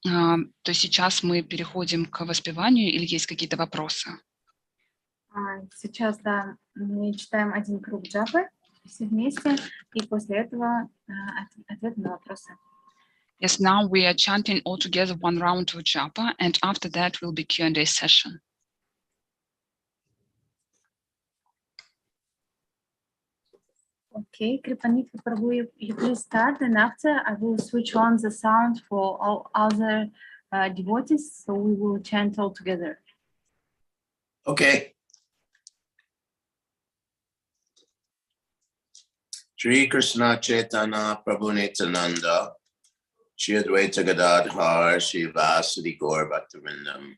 То сейчас мы переходим к воспеванию или есть какие-то вопросы? Сейчас, да, мы читаем один круг джапы все вместе, и после этого ответ на вопросы. Yes, now we are chanting all together one round of japa, and after that will be Q&A session. Okay, Крипанидхи, Prabhu, you please start, and after I will switch on the sound for all other devotees, so we will chant all together. Okay. Shri Krishna Chaitanya Prabhu Nityananda, Shri Advaita Gadadhar, Shri Vasudi Gaur Bhaktivinoda.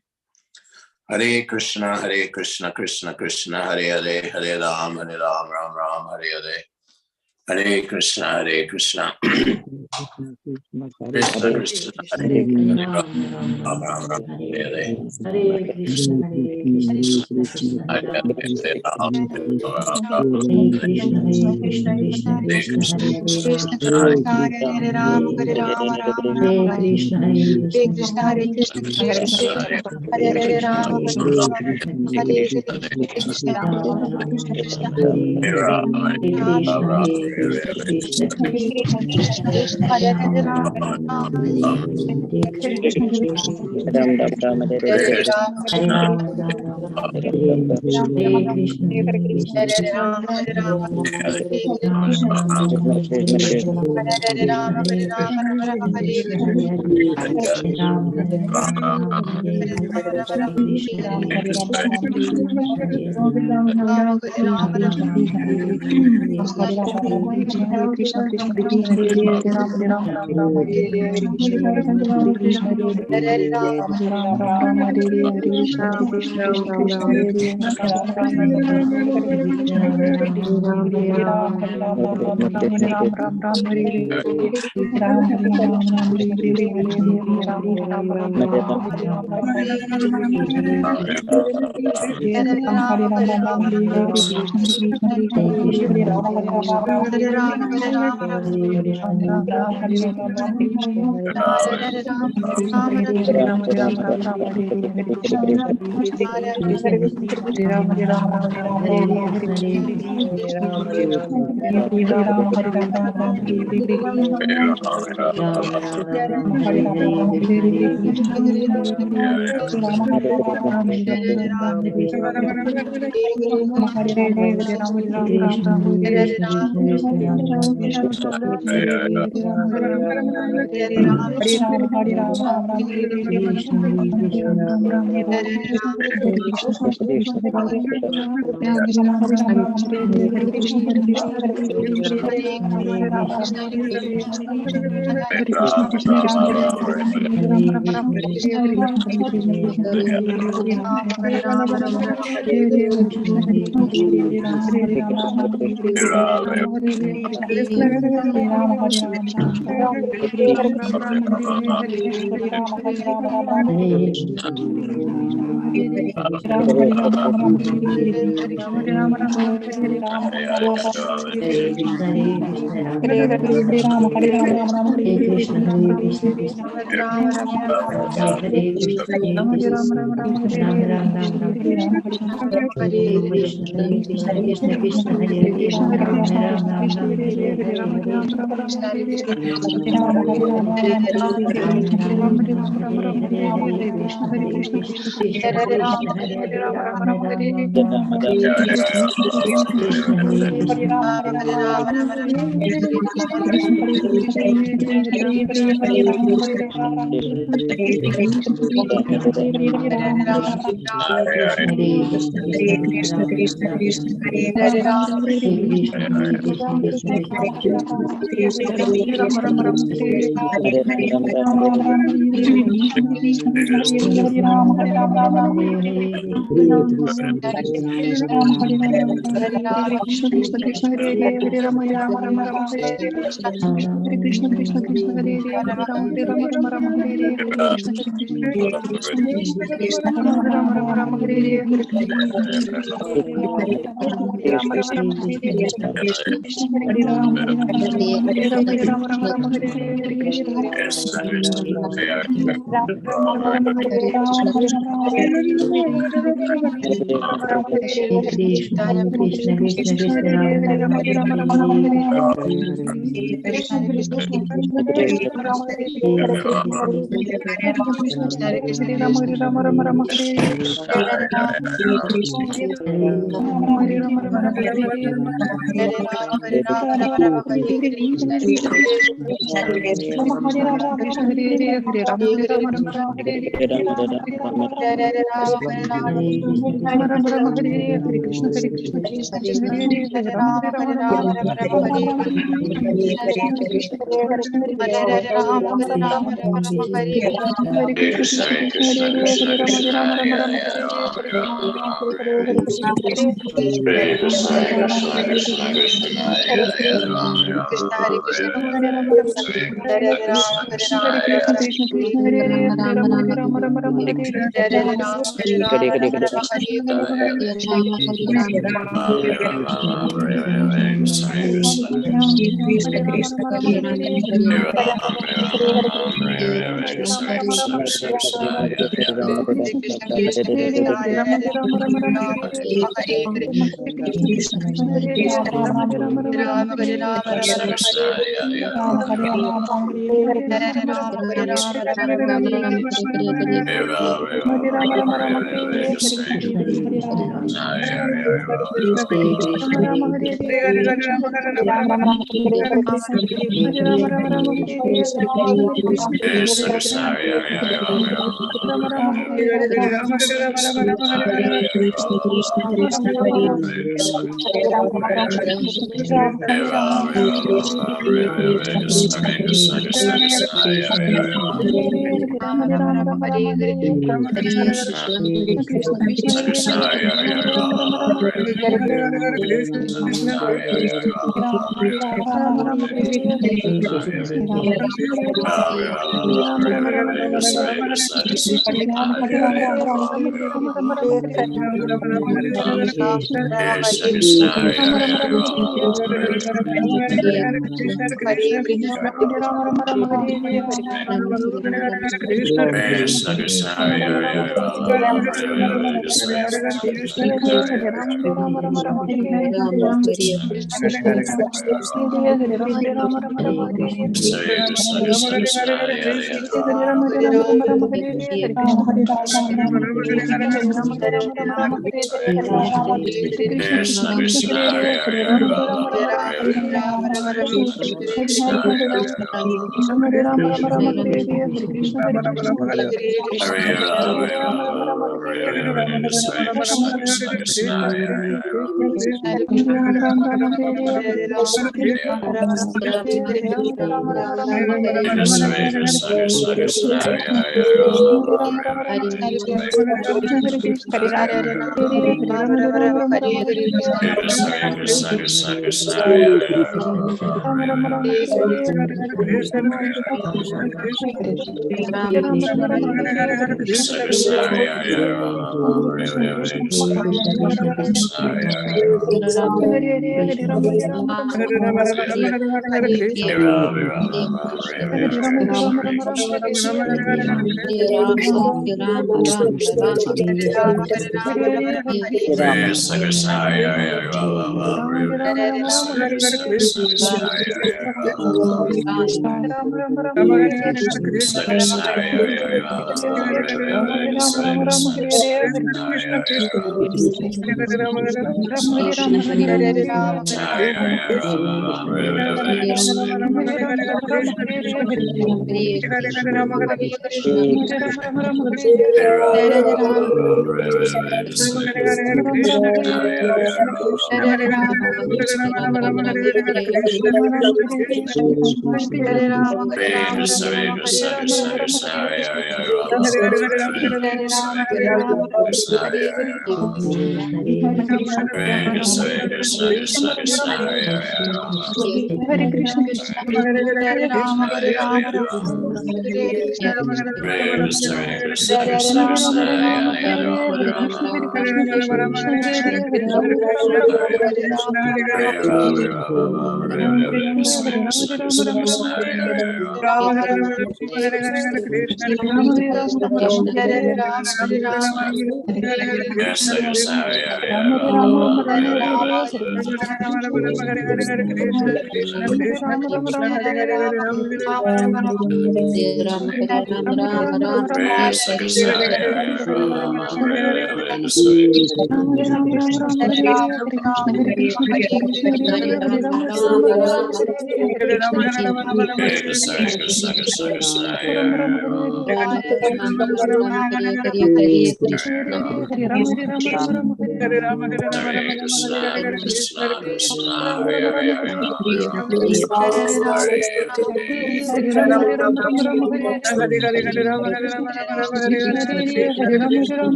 Hare Krishna, Krishna Krishna, Hare Hare, Hare Ram, Ram Ram, Hare Hare. Hare Krishna, Krishna Krishna, Hare Ram, Ram Ram, Hare Hare. Hare Krishna, Krishna, Hare Krishna, Krishna, Hare Ram, Hare Ram, Hare Krishna, Krishna, Hare Ram, Hare Krishna, Krishna,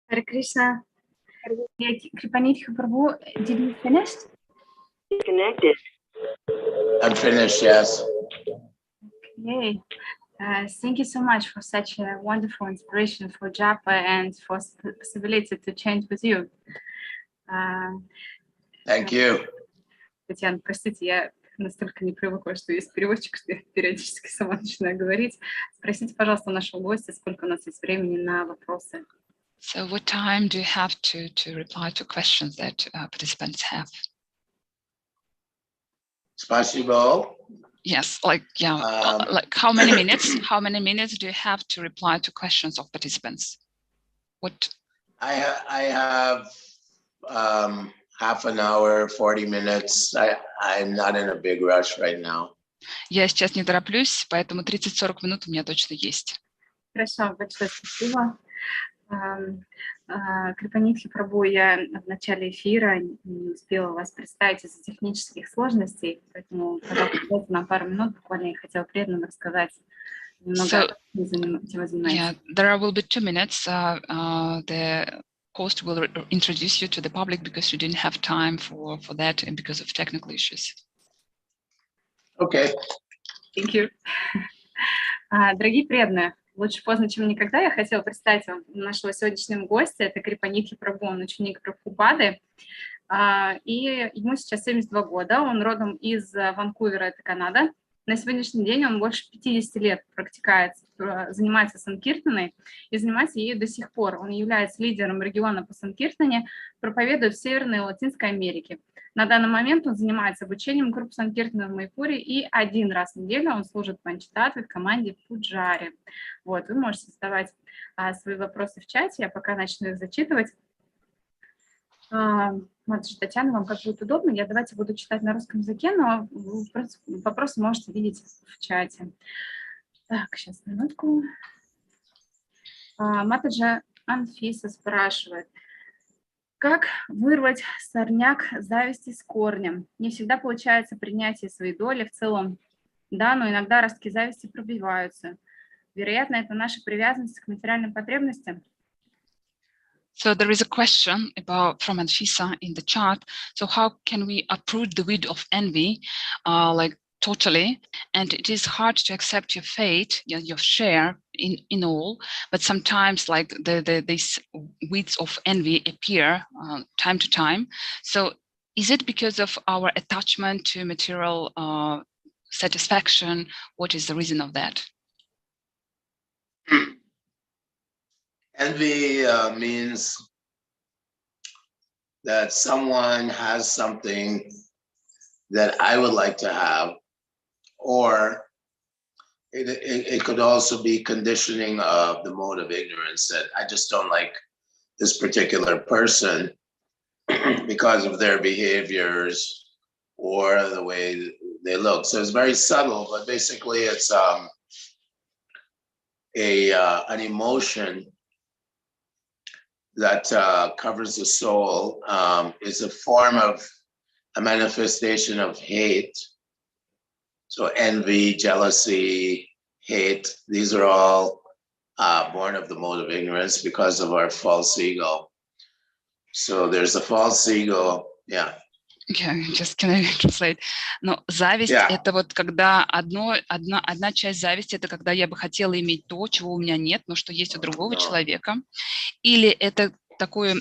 Hare Krishna. Крипанидхи Prabhu, did you finish? Connected. I'm finished, yes. Okay. Thank you so much for such a wonderful inspiration for japa and for possibility to change with you. Thank you. Татьяна, простите, я настолько не привыкла, что есть переводчик, что я периодически сама начинаю говорить. Спросите, пожалуйста, нашего гостя, сколько у нас есть времени на вопросы. So what time do you have to reply to questions that participants have? Spasibo. Yes, like, yeah, like how many minutes? How many minutes do you have to reply to questions of participants? What? I have half an hour, 40 minutes. I'm not in a big rush right now. Я сейчас не тороплюсь, поэтому 30-40 минут у меня точно есть. Хорошо, большое спасибо. Крипанидхи Прабху, я в начале эфира не успела вас представить из-за технических сложностей, поэтому, пожалуйста, дайте нам пару минут, буквально я хотела преданно рассказать немного о том, чем вы занимаетесь. Yeah, there will be 2 minutes. The host will introduce you to the public because you didn't have time for that and because of technical issues. Okay. Thank you. Дорогие преданные, лучше поздно, чем никогда. Я хотела представить вам нашего сегодняшнего гостя. Это Крипанидхи Прабху, он ученик Прабхупады. И ему сейчас 72 года. Он родом из Ванкувера, это Канада. На сегодняшний день он больше 50 лет занимается санкиртаной и занимается ею до сих пор. Он является лидером региона по санкиртане, проповедует в Северной и Латинской Америке. На данный момент он занимается обучением групп санкиртаны в Майпуре, и 1 раз в неделю он служит панчтатве в команде Пуджари. Вот, вы можете задавать свои вопросы в чате, я пока начну их зачитывать. Матушка Татьяна, вам как будет удобно, я давайте буду читать на русском языке, но вопросы можете видеть в чате. Так, сейчас, минутку. Матаджа Анфиса спрашивает, как вырвать сорняк зависти с корнем? Не всегда получается принятие своей доли в целом, да, но иногда ростки зависти пробиваются. Вероятно, это наша привязанность к материальным потребностям. So there is a question from Anfisa in the chat. So how can we uproot the weed of envy, like totally? And it is hard to accept your fate, your share in all, but sometimes like these weeds of envy appear time to time. So is it because of our attachment to material satisfaction? What is the reason of that? Envy means that someone has something that I would like to have, or it could also be conditioning of the mode of ignorance that I just don't like this particular person because of their behaviors or the way they look. So it's very subtle, but basically it's an emotion that covers the soul, is a form of a manifestation of hate. So envy, jealousy, hate, these are all born of the mode of ignorance because of our false ego. So there's a false ego, yeah. Okay, just can I translate? Но зависть это вот когда одна часть зависти это когда я бы хотела иметь то, чего у меня нет, но что есть у другого человека, или это такое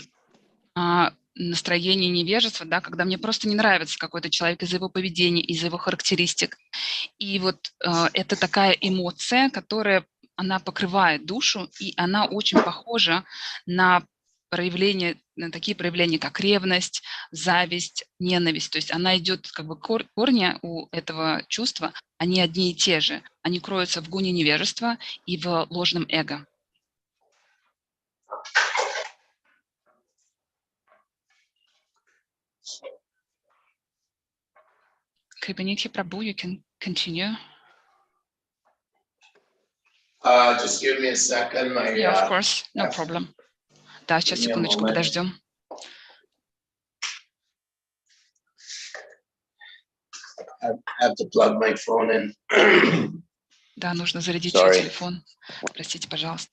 настроение невежества, да, когда мне просто не нравится какой-то человек из-за его поведения, из-за его характеристик, и вот это такая эмоция, которая она покрывает душу, и она очень похожа на такие проявления, как ревность, зависть, ненависть. То есть она идет, как бы корни у этого чувства, они одни и те же. Они кроются в гуне невежества и в ложном эго. Крипанидхи Прабху, you can continue. Just give me a second. Yeah, of course, no problem. Да, сейчас, секундочку, подождем. I have to plug my phone in. Да, нужно зарядить свой телефон. Простите, пожалуйста.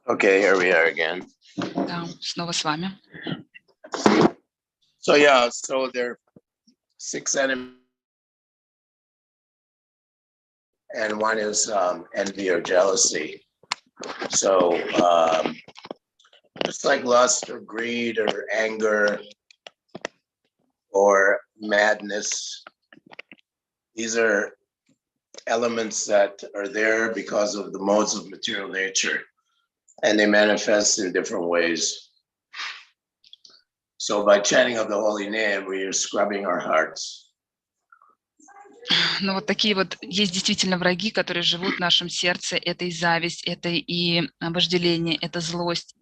Okay, here we are again. Да, снова с вами. So yeah, so there are 6 enemies. And one is envy or jealousy. So just like lust or greed or anger or madness, these are elements that are there because of the modes of material nature, and they manifest in different ways. So by chanting of the holy name, we are scrubbing our hearts. Ну вот такие вот есть действительно враги, которые живут в нашем сердце. Это и зависть, это и вожделение, это злость.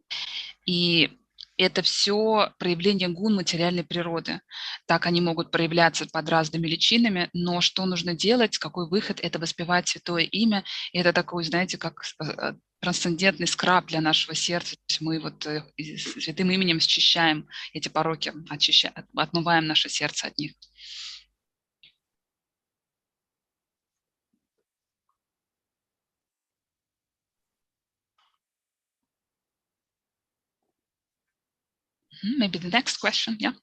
И это все проявление гун материальной природы. Так они могут проявляться под разными личинами, но что нужно делать, какой выход, это воспевать святое имя. И это такой, знаете, как трансцендентный скраб для нашего сердца. То есть мы вот святым именем счищаем эти пороки, отмываем наше сердце от них. Maybe the next question, yeah.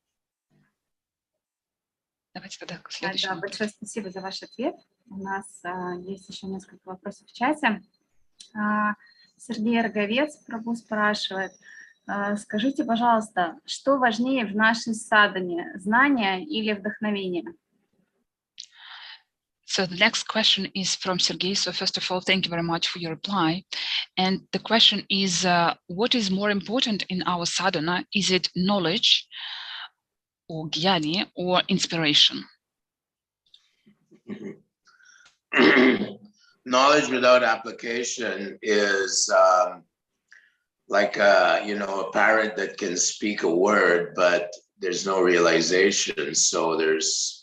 Давайте тогда к следующему. Да, большое спасибо за ваш ответ. У нас есть еще несколько вопросов в чате. Сергей Роговец, прабху, спрашивает, скажите, пожалуйста, что важнее в нашей садхане, знание или вдохновение? So the next question is from Sergey. So first of all, thank you very much for your reply. And the question is, what is more important in our sadhana? Is it knowledge or jnani or inspiration? Knowledge without application is like a parrot that can speak a word, but there's no realization. So there's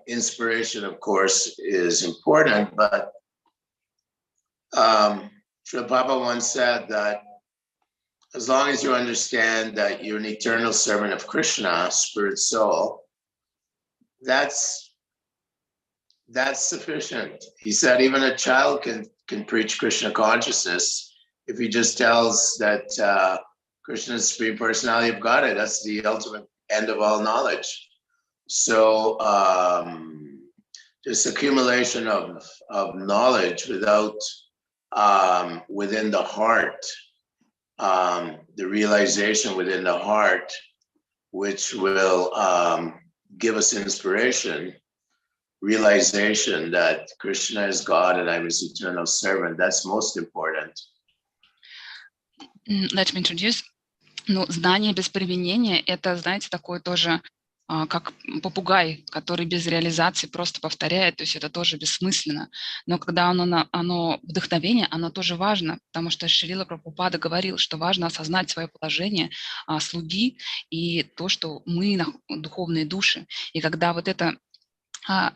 inspiration, of course, is important, but Srila Prabhupada once said that as long as you understand that you're an eternal servant of Krishna, spirit soul, that's sufficient. He said even a child can preach Krishna consciousness if he just tells that Krishna is the Supreme Personality of Godhead. That's the ultimate end of all knowledge. So this accumulation of knowledge without within the heart, the realization within the heart, which will give us inspiration, realization that Krishna is God and I'm his eternal servant. That's most important. Let me introduce. Ну, знание без применения – это, знаете, такое тоже, как попугай, который без реализации просто повторяет, то есть это тоже бессмысленно. Но когда оно вдохновение, оно тоже важно, потому что Шрила Прабхупада говорил, что важно осознать свое положение слуги и то, что мы духовные души. И когда вот это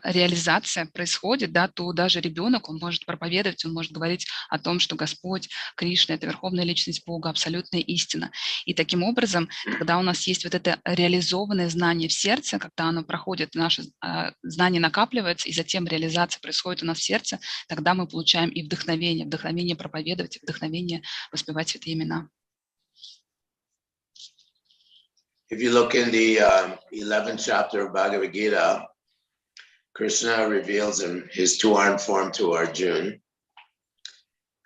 реализация происходит, да, то даже ребенок, он может проповедовать, он может говорить о том, что Господь, Кришна – это верховная личность Бога, абсолютная истина. И таким образом, когда у нас есть вот это реализованное знание в сердце, когда оно проходит, наше знание накапливается, и затем реализация происходит у нас в сердце, тогда мы получаем и вдохновение проповедовать, и вдохновение воспевать святые имена. If you look in the 11th chapter of Bhagavad Gita, Krishna reveals his two-armed form to Arjuna,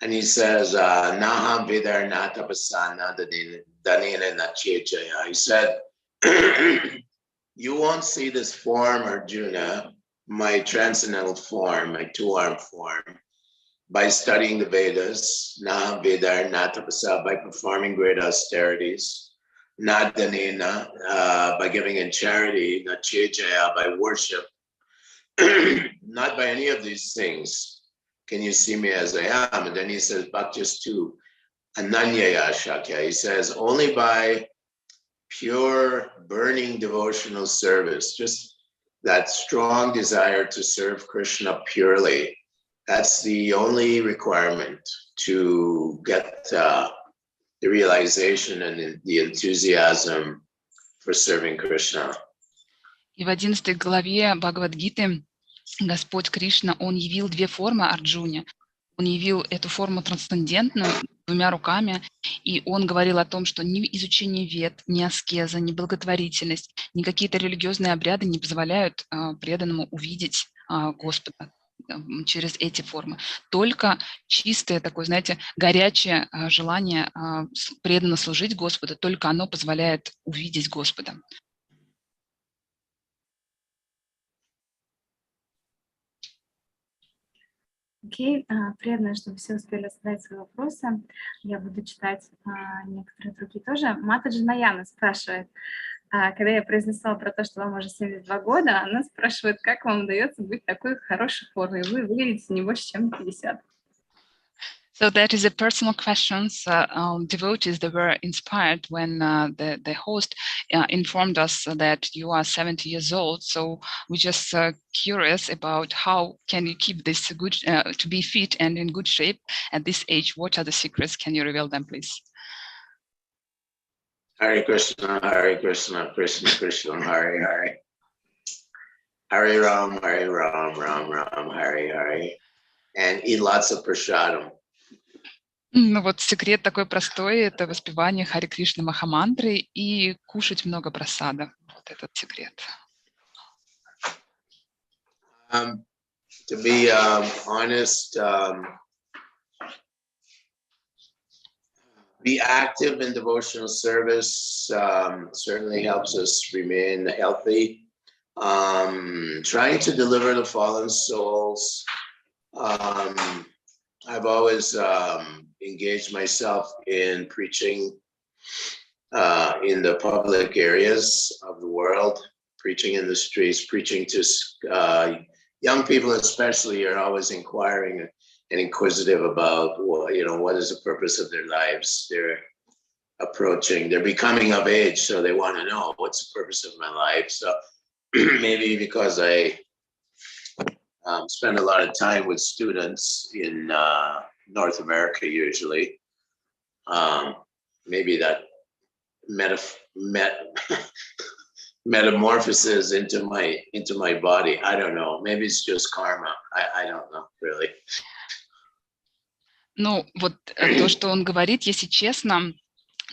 and he says, "Naham vidar natapasana danina nachechaya." He said, "You won't see this form, Arjuna, my transcendental form, my two-armed form, by studying the Vedas. Naham vidar natapasana, by performing great austerities. Not danina, by giving in charity. Nachechaya, by worship. Not by any of these things can you see me as I am." And then he says, "But just to ananyaya shakya." He says, only by pure burning devotional service, just that strong desire to serve Krishna purely. That's the only requirement to get the realization and the enthusiasm for serving Krishna. И в 11 главе Бхагавад-гиты Господь Кришна, Он явил две формы Арджуне. Он явил эту форму трансцендентную двумя руками, и Он говорил о том, что ни изучение вед, ни аскеза, ни благотворительность, ни какие-то религиозные обряды не позволяют преданному увидеть Господа через эти формы. Только чистое такое, знаете, горячее желание преданно служить Господу, только оно позволяет увидеть Господа. Окей, приятно, чтобы все успели задать свои вопросы. Я буду читать некоторые другие тоже. Матаджи Наяна спрашивает, когда я произнесла про то, что вам уже 72 года, она спрашивает, как вам удается быть в такой хорошей форме. Вы выглядите не больше, чем 50. So that is a personal questions. Devotees that were inspired when the host informed us that you are 70 years old. So we're just curious about how can you keep this good to be fit and in good shape at this age. What are the secrets? Can you reveal them, please? Hare Krishna, Krishna Krishna, Hare Hare. Hare Ram, Ram Ram, Hare Hare. And eat lots of prasadam. Ну вот секрет такой простой, это воспевание Харе Кришны Махамантры и кушать много прасада. Вот этот секрет. To be honest, be active in devotional service certainly helps us remain healthy. Trying to deliver the fallen souls. I've always engaged myself in preaching in the public areas of the world, preaching in the streets, preaching to young people especially are always inquiring and inquisitive about, what is the purpose of their lives. They're becoming of age, so they want to know what's the purpose of my life. So maybe because I spend a lot of time with students in North America usually. Maybe that metamorphosis into my body. I don't know. Maybe it's just karma. I don't know really. Ну вот то, что он говорит, если честно,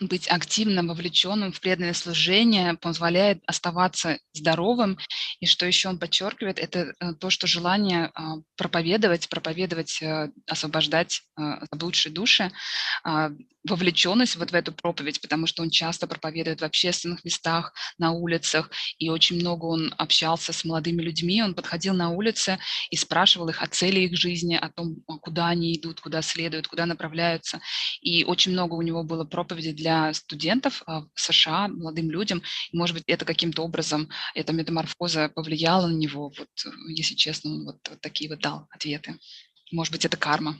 быть активным, вовлеченным в преданное служение позволяет оставаться здоровым. И что еще он подчеркивает, это то, что желание проповедовать, освобождать заблудшие души, вовлеченность вот в эту проповедь, потому что он часто проповедует в общественных местах, на улицах, и очень много он общался с молодыми людьми, он подходил на улице и спрашивал их о цели их жизни, о том, куда они идут, куда следуют, куда направляются. И очень много у него было проповедей для студентов в США, молодым людям. И, может быть, это каким-то образом, эта метаморфоза повлияла на него. Вот, если честно, он вот такие вот дал ответы. Может быть, это карма.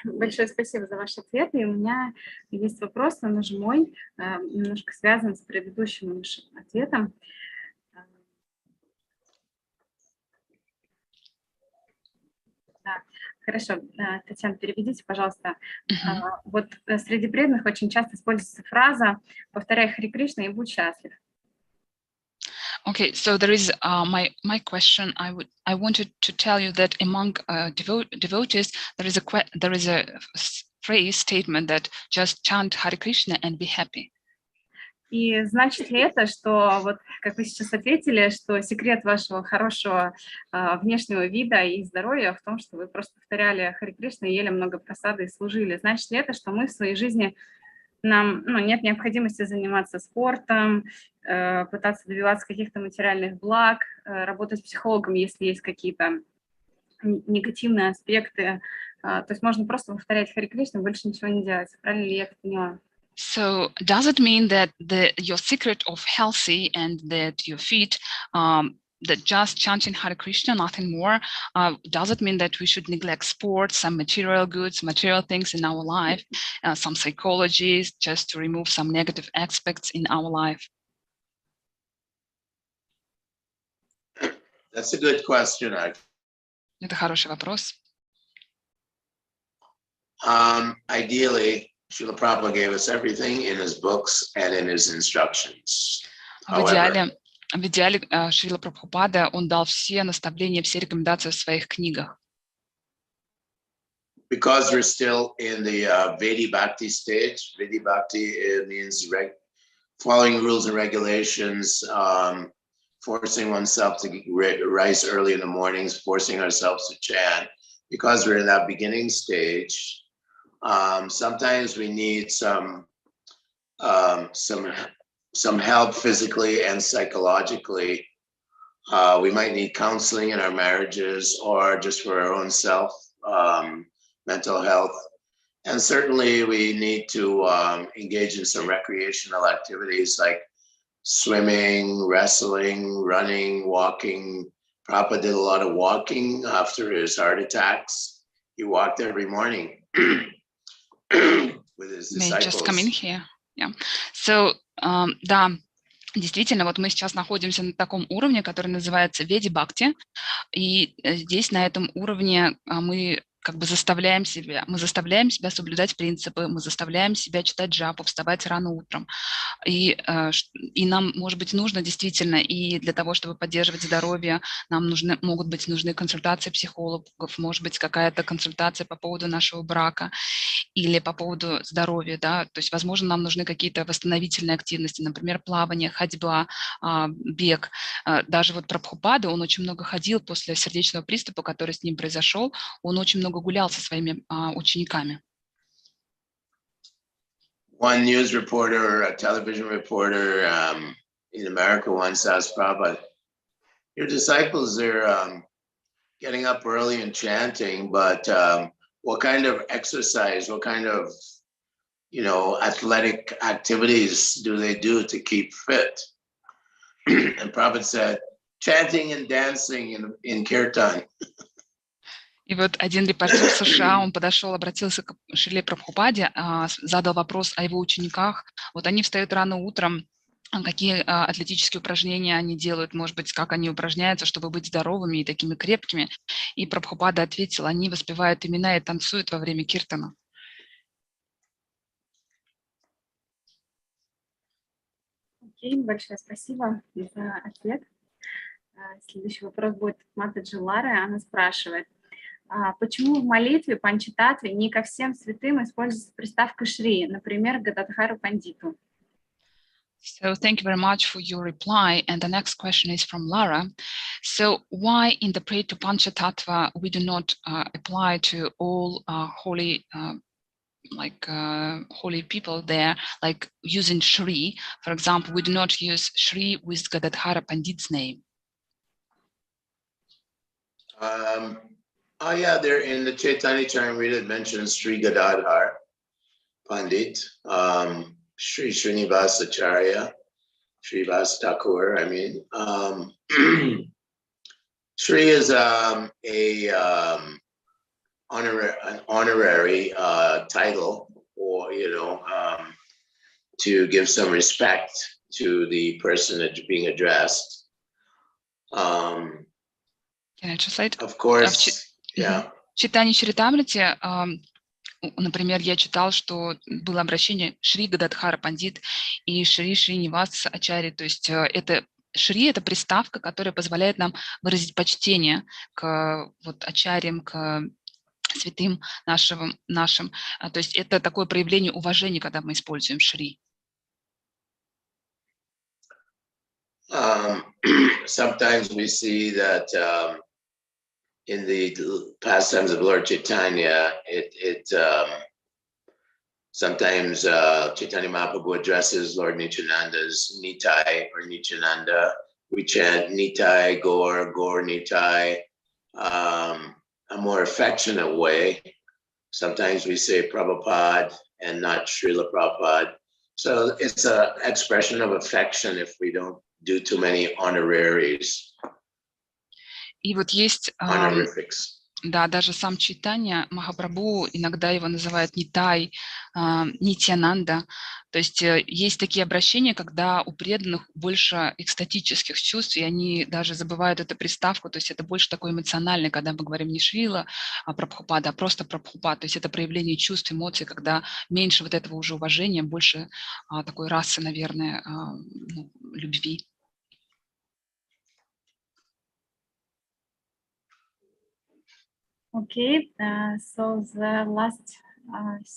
Большое спасибо за ваши ответы. И у меня есть вопрос, он уже мой, немножко связан с предыдущим нашим ответом. Да. Хорошо, Татьяна, переведите, пожалуйста. Вот среди преданных очень часто используется фраза «повторяй Харе Кришна и будь счастлив». Okay, so there is my question. I wanted to tell you that among devotees there is a phrase statement that just chant Hare Krishna and be happy. И значит ли это, что, вот как вы сейчас ответили, что секрет вашего хорошего внешнего вида и здоровья в том, что вы просто повторяли Харе Кришна, ели много прасады и служили? Значит ли это, что мы в своей жизни, нам нет необходимости заниматься спортом, пытаться добиваться каких-то материальных благ, работать психологом, если есть какие-то негативные аспекты? То есть можно просто повторять Харе Кришна, больше ничего не делать. Правильно ли я это поняла? So does it mean that your secret of healthy and that you're fit, that just chanting Hare Krishna, nothing more, does it mean that we should neglect sports, some material goods, material things in our life, some psychology, just to remove some negative aspects in our life? That's a good question. Это хороший вопрос. Ideally, Шрила Prabhupada gave us everything in his books and in his instructions. В идеале Шрила Прабхупада, он дал все наставления, все рекомендации в своих книгах. Because we're still in the Vedi Bhakti stage. Vedi Bhakti means following rules and regulations, forcing oneself to rise early in the mornings, forcing ourselves to chant. Because we're in that beginning stage, sometimes we need some help physically and psychologically. We might need counseling in our marriages or just for our own self, mental health. And certainly we need to engage in some recreational activities like swimming, wrestling, running, walking, Prabhupada did a lot of walking after his heart attacks. He walked every morning with his May I just come in disciples. here? Yeah. So, да, действительно, вот мы сейчас находимся на таком уровне, который называется Веди Бхакти, и здесь на этом уровне мы как бы заставляем себя соблюдать принципы, мы заставляем себя читать джапу, вставать рано утром. И нам, может быть, нужно действительно, и для того, чтобы поддерживать здоровье, нам могут быть нужны консультации психологов, может быть, какая-то консультация по поводу нашего брака или по поводу здоровья, да, то есть, возможно, нам нужны какие-то восстановительные активности, например, плавание, ходьба, бег. Даже вот Прабхупада, он очень много ходил после сердечного приступа, который с ним произошел, он очень много гулял со своими учениками. One news reporter or a television reporter in America once asked Prabhupada, your disciples are getting up early and chanting, but what kind of exercise, what kind of, athletic activities do they do to keep fit? And Prabhupada said, chanting and dancing in kirtan. И вот один репортер в США, он подошел, обратился к Шриле Прабхупаде, задал вопрос о его учениках. Вот они встают рано утром, какие атлетические упражнения они делают, может быть, как они упражняются, чтобы быть здоровыми и такими крепкими. И Прабхупада ответил, они воспевают имена и танцуют во время киртана. Окей, большое спасибо за ответ. Следующий вопрос будет от Матаджи Лары. Она спрашивает, почему в молитве Панчататве не ко всем святым используется приставка Шри, например, Гададхару Пандиту? So thank you very much for your reply. And the next question is from Lara. So why in the prayer to Panchatattva we do not apply to all holy holy people there, like using Shri? For example, we do not use Shri with Gadadhara Pandit's name. They're in the Chaitanya Charitamrita. It mentions Sri Gadadhar Pandit, Sri Srinivasacharya, Sri Vastakur. Sri is an honorary title, or to give some respect to the person that's being addressed. Can I translate? Of course. Yeah. В Чайтанье Чаритамрите, например, я читал, что было обращение Шри Гададхара Пандит и Шри Шринивас Ачари, то есть это Шри – это приставка, которая позволяет нам выразить почтение к ачарьям, к святым нашим. То есть это такое проявление уважения, когда мы используем Шри. Sometimes we see that in the pastimes of Lord Chaitanya, sometimes Chaitanya Mahaprabhu addresses Lord Nityananda's Nitai or Nityananda. We chant Nitai, Gaur, Gaur Nitai, a more affectionate way. Sometimes we say Prabhupada and not Srila Prabhupada. So it's an expression of affection if we don't do too many honoraries. И вот есть, да, даже сам Чайтанья Махапрабху, иногда его называют Нитай, Нитьянанда. То есть есть такие обращения, когда у преданных больше экстатических чувств, и они даже забывают эту приставку, то есть это больше такое эмоциональное, когда мы говорим не Шрила Прабхупада, а просто Прабхупада. То есть это проявление чувств, эмоций, когда меньше вот этого уже уважения, больше такой расы, наверное, любви. Okay, so the last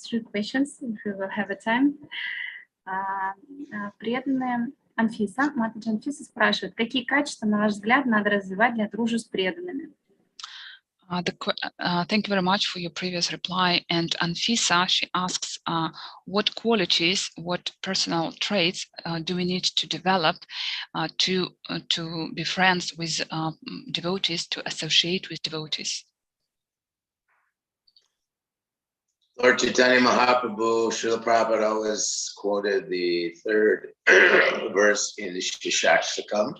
3 questions, if we will have a time. Преданные Анфиса, Матаджи Анфиса спрашивает, какие качества, на ваш взгляд, надо развивать для дружбы с преданными? Thank you very much for your previous reply. And Anfisa, she asks, what qualities, what personal traits do we need to develop to be friends with devotees, to associate with devotees? Lord Chaitanya Mahaprabhu, Srila Prabhupada always quoted the 3rd verse in the Shishakshakam.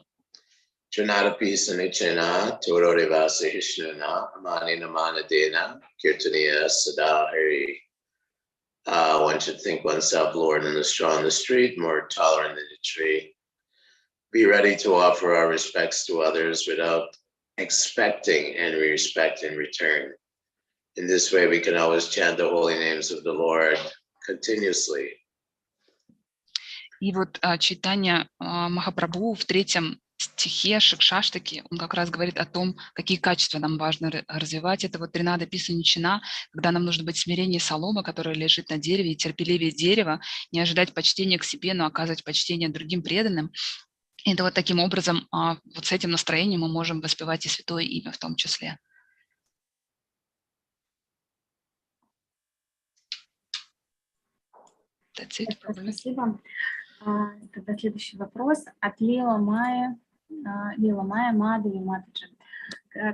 Trinadapi Sanichena, Tororivasa Hishnana, Amanina Manadena, Kirtaniya Sada Hari. One should think oneself lower than the straw on the street, more tolerant than a tree. Be ready to offer our respects to others without expecting any respect in return. In this way, we can always chant the holy names of the Lord continuously. И вот читание Махапрабху в 3 стихе Шикшаштаки, он как раз говорит о том, какие качества нам важно развивать. Это вот Тринада Писаничина, когда нам нужно быть смирение соломы, которая лежит на дереве, и терпеливее дерева, не ожидать почтения к себе, но оказывать почтение другим преданным. И это вот таким образом, вот с этим настроением мы можем воспевать и Святое Имя в том числе. Спасибо. Тогда следующий вопрос от Лила Майя Мадхави Матаджи.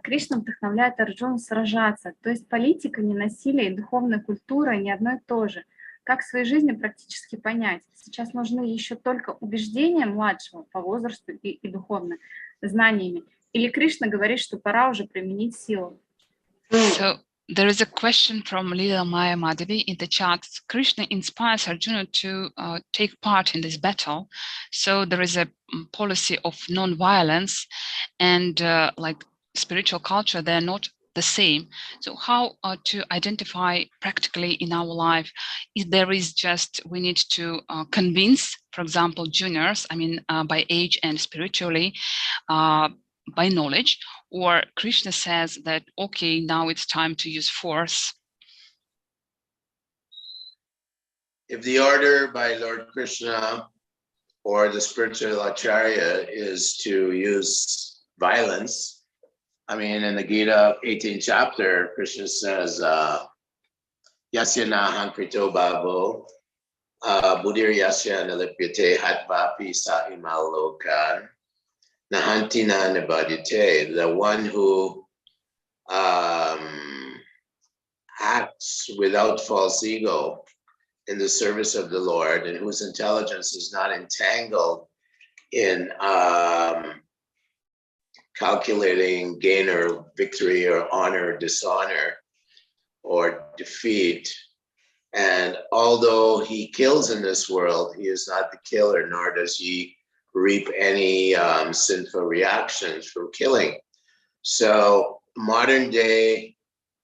Кришна вдохновляет Арджуну сражаться, то есть политика, ненасилие и духовная культура не одно и то же. Как в своей жизни практически понять? Сейчас нужны еще только убеждения младшего по возрасту и духовно, знаниями. Или Кришна говорит, что пора уже применить силу? So, there is a question from Lila Maya Madhavi in the chat. Krishna inspires Arjuna to take part in this battle. So there is a policy of non-violence and like spiritual culture, they're not the same. So how to identify practically in our life if there is just, we need to convince, for example, juniors, I mean, by age and spiritually, by knowledge, or Krishna says that, okay, now it's time to use force? If the order by Lord Krishna or the spiritual acharya is to use violence, I mean, in the Gita 18th chapter, Krishna says, Yasya nahan krito bhavo, buddhir yasya nalipyate hatvapi sa imalokan. Nahantina nibadite, the one who acts without false ego in the service of the Lord and whose intelligence is not entangled in calculating gain or victory or honor or dishonor or defeat. And although he kills in this world, he is not the killer, nor does he reap any sinful reactions from killing. So modern day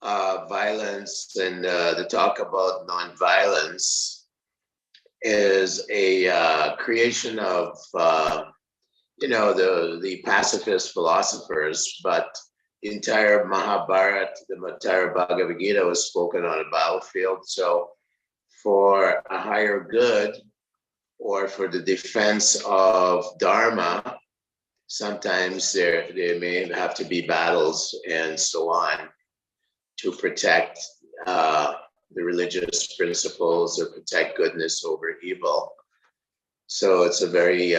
violence and the talk about non-violence is a creation of the pacifist philosophers, but the entire Mahabharata, the entire Bhagavad Gita was spoken on a battlefield. So for a higher good, or for the defense of Dharma, sometimes there may have to be battles and so on to protect the religious principles or protect goodness over evil. So it's a very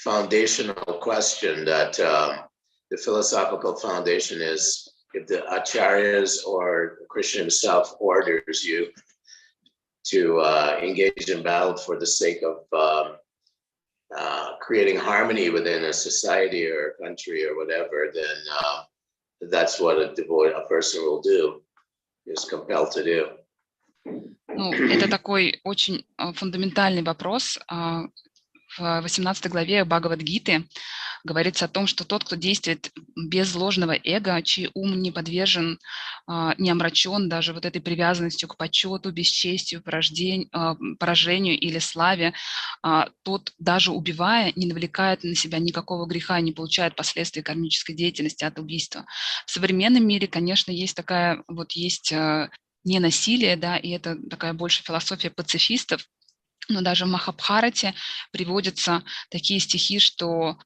foundational question that the philosophical foundation is, if the acharyas or Krishna himself orders you to engage in battle for the sake of creating harmony within a society or a country or whatever, then that's what a person will do, is compelled to do. Ну, это такой очень фундаментальный вопрос. В 18 главе Бхагавад-гиты говорится о том, что тот, кто действует без ложного эго, чей ум не подвержен, не омрачен даже вот этой привязанностью к почету, бесчестию, поражению или славе, тот, даже убивая, не навлекает на себя никакого греха, не получает последствий кармической деятельности от убийства. В современном мире, конечно, есть такая, вот есть ненасилие, да, и это такая больше философия пацифистов. Но даже в Махабхарате приводятся такие стихи, что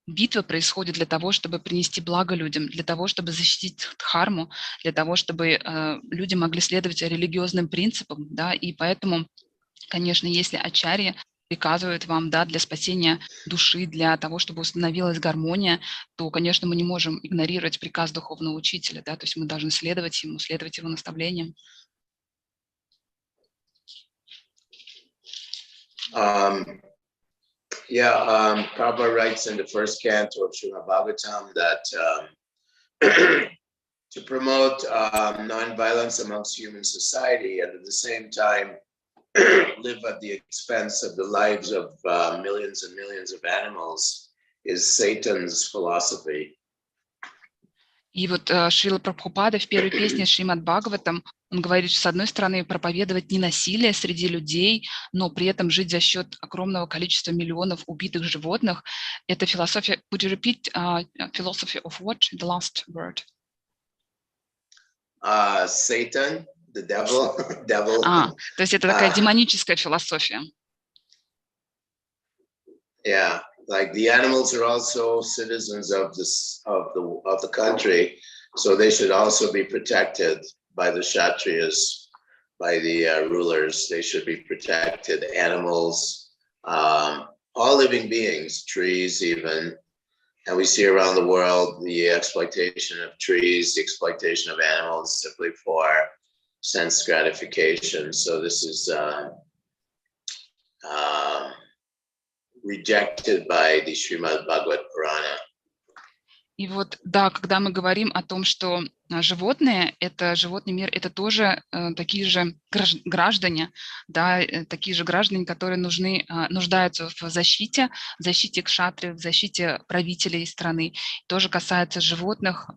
битва происходит для того, чтобы принести благо людям, для того, чтобы защитить дхарму, для того, чтобы люди могли следовать религиозным принципам, да, и поэтому, конечно, если ачарья приказывают вам, да, для спасения души, для того, чтобы установилась гармония, то, конечно, мы не можем игнорировать приказ духовного учителя, да, то есть мы должны следовать ему, следовать его наставлениям. Prabhupada writes in the first canto of Srimad Bhagavatam that to promote non-violence amongst human society and at the same time live at the expense of the lives of millions and millions of animals is Satan's philosophy. И вот Шрила Прабхупада в первой песне Шримад Бхагаватам, он говорит, что с одной стороны проповедовать ненасилие среди людей, но при этом жить за счет огромного количества миллионов убитых животных. Это философия. Would you repeat philosophy of what? The last word. Satan, the devil. То есть это такая демоническая философия. Yeah. Like the animals are also citizens of the country, so they should also be protected by the Kshatriyas, by the rulers. They should be protected. Animals, all living beings, trees even, and we see around the world the exploitation of trees, the exploitation of animals simply for sense gratification. So this is rejected by the Srimad Bhagavad Purana. И вот, да, когда мы говорим о том, что животные, это животный мир, это тоже такие же граждане, да, такие же граждане, которые нуждаются в защите кшатриев, в защите правителей страны. Тоже касается животных,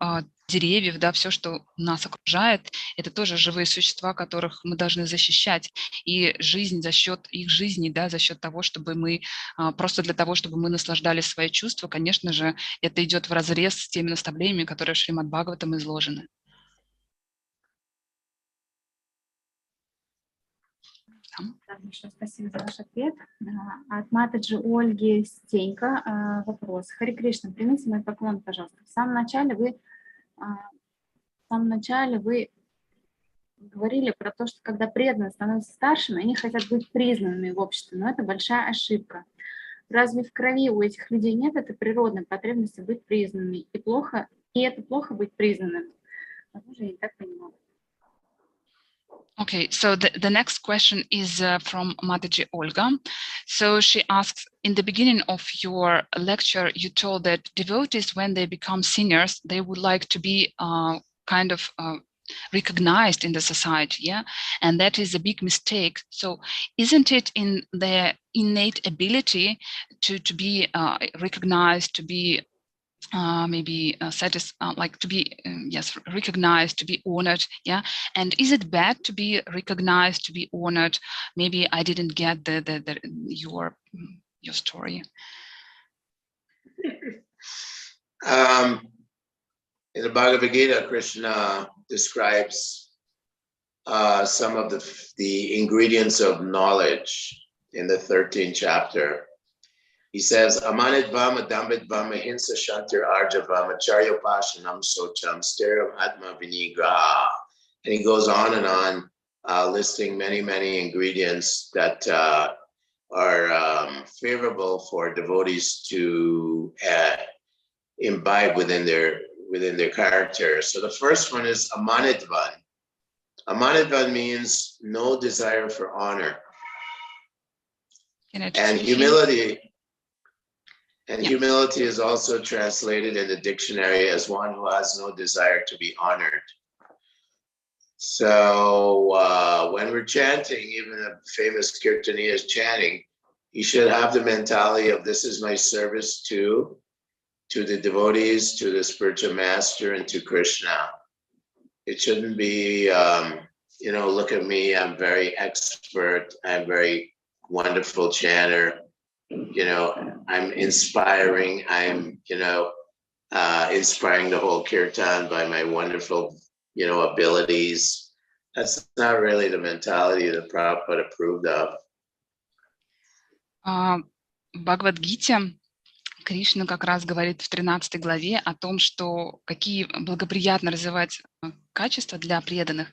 деревьев, да, все, что нас окружает, это тоже живые существа, которых мы должны защищать. И жизнь за счет их жизни, да, за счет того, чтобы мы, просто для того, чтобы мы наслаждались свои чувства, конечно же, это идет вразрез с теми наставлениями, которые в Шримад Бхагаватам изложены. Спасибо за ваш ответ. От Матаджи Ольги Стенька вопрос. Хари Кришна, примите мой поклон, пожалуйста. В самом начале вы говорили про то, что когда преданные становятся старшими, они хотят быть признанными в обществе, но это большая ошибка. Разве в крови у этих людей нет этой природной потребности быть признанными? И это плохо быть признанным? Возможно, я не так понимаю. Okay, so the next question is from Mataji Olga. So she asks, in the beginning of your lecture, you told that devotees, when they become singers, they would like to be kind of recognized in the society, yeah? And that is a big mistake. So isn't it in their innate ability to be recognized, to be maybe like to be recognized, to be honored, yeah? And is it bad to be recognized, to be honored? Maybe I didn't get your story. In the Bhagavad Gita, Krishna describes some of the ingredients of knowledge in the 13th chapter. He says, Amanidvam, Adambidvam, Hinsa Shantir Arjavam, Acharyopashanam Socham, Steram Atma Vinigraha. And he goes on and on, listing many, many ingredients that are favorable for devotees to imbibe within their character. So the first one is Amanidvan. Amanidvan means no desire for honor. And humility. And humility is also translated in the dictionary as one who has no desire to be honored. So when we're chanting, even a famous Kirtaniya is chanting, you should have the mentality of this is my service to the devotees, to the spiritual master, and to Krishna. It shouldn't be, look at me, I'm very expert, I'm very wonderful chanter. I'm inspiring, I'm, inspiring the whole kirtan by my wonderful, abilities. That's not really the mentality that Prabhupada approved of. В Бхагавад-гите Кришна как раз говорит в 13 главе о том, что какие благоприятно развивать качества для преданных.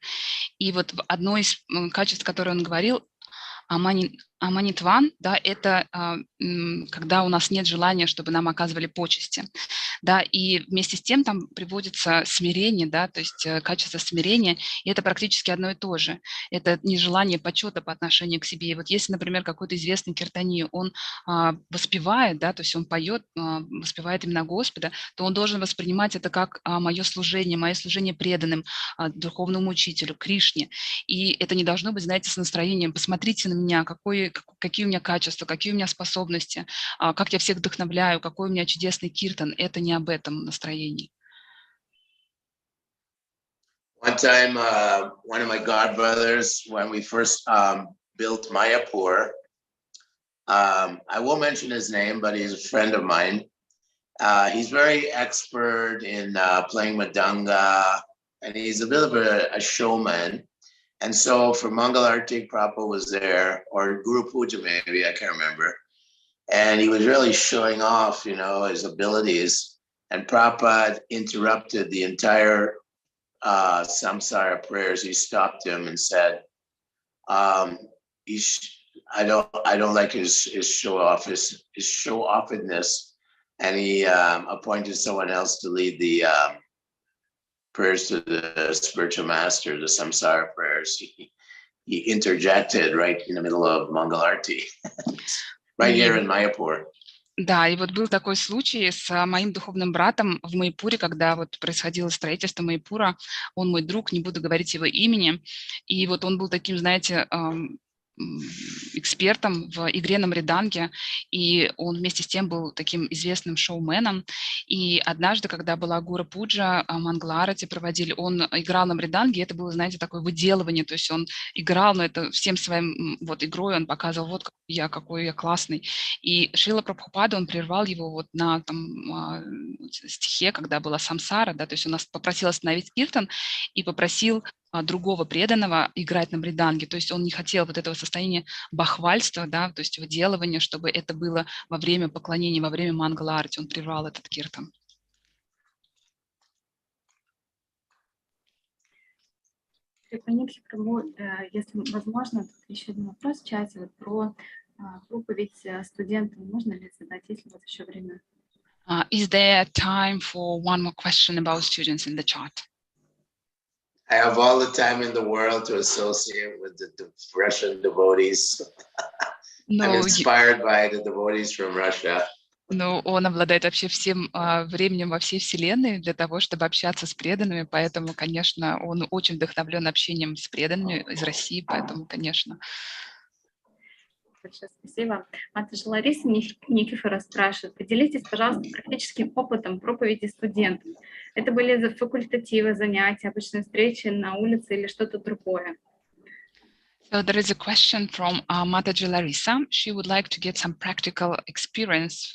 И вот одно из качеств, которое он говорил, А манитван, да, это когда у нас нет желания, чтобы нам оказывали почести, да, и вместе с тем там приводится смирение, да, то есть качество смирения, и это практически одно и то же. Это нежелание почета по отношению к себе. И вот если, например, какой-то известный киртани, он воспевает, да, то есть он поет, воспевает именно Господа, то он должен воспринимать это как мое служение преданным, духовному учителю, Кришне. И это не должно быть, знаете, с настроением: посмотрите на меня, какие у меня качества, какие у меня способности, как я всех вдохновляю, какой у меня чудесный киртан. Это не об этом настроении. One time, one of my godbrothers, when we first built Mayapur, I won't mention his name, but he's a friend of mine. He's very expert in playing madanga, and he's a bit of a showman. And so for Mangalarti, Prabhu was there, or Guru Puja maybe, I can't remember. And he was really showing off, you know, his abilities. And Prabhupada interrupted the entire samsara prayers. He stopped him and said, I don't like his show off, his show offedness. And he appointed someone else to lead the prayers to the spiritual master, the samsara prayers. He interjected right in the middle of Mangalarti, right here in Mayapur. Да, и вот был такой случай с моим духовным братом в Майпуре, когда вот происходило строительство Майпура. Он мой друг, не буду говорить его имени. И вот он был таким, знаете, экспертом в игре на мриданге, и он вместе с тем был таким известным шоуменом. И однажды, когда была Гура Пуджа, Мангаларати проводили, он играл на мриданге, и это было, знаете, такое выделывание, то есть он играл, но это всем своим вот игрой он показывал: вот какой я классный. И Шрила Прабхупада, он прервал его вот на стихе, когда была самсара, да, то есть он нас попросил остановить киртан и попросил другого преданного играть на мриданге. То есть он не хотел вот этого состояния бахвальства, да, то есть выделывания, чтобы это было во время поклонения, во время Мангала-арти. Он прервал этот киртан. Крипанидхи, если возможно, тут еще один вопрос в чате вот про проповедь студентам. Можно ли задать, если у вас еще время? Is there time for one more question about students in the chat? I have all the time in the world to associate with the Russian devotees. I'm inspired by the devotees from Russia. Ну, он обладает вообще всем временем во всей вселенной для того, чтобы общаться с преданными, поэтому, конечно, он очень вдохновлен общением с преданными из России, поэтому, конечно. Большое спасибо. Лариса Никифора спрашивает: поделитесь, пожалуйста, практическим опытом проповеди студентам. Это были факультативы, занятия, обычные встречи на улице или что-то другое? So there is a question from Mataji Larissa. She would like to get some practical experience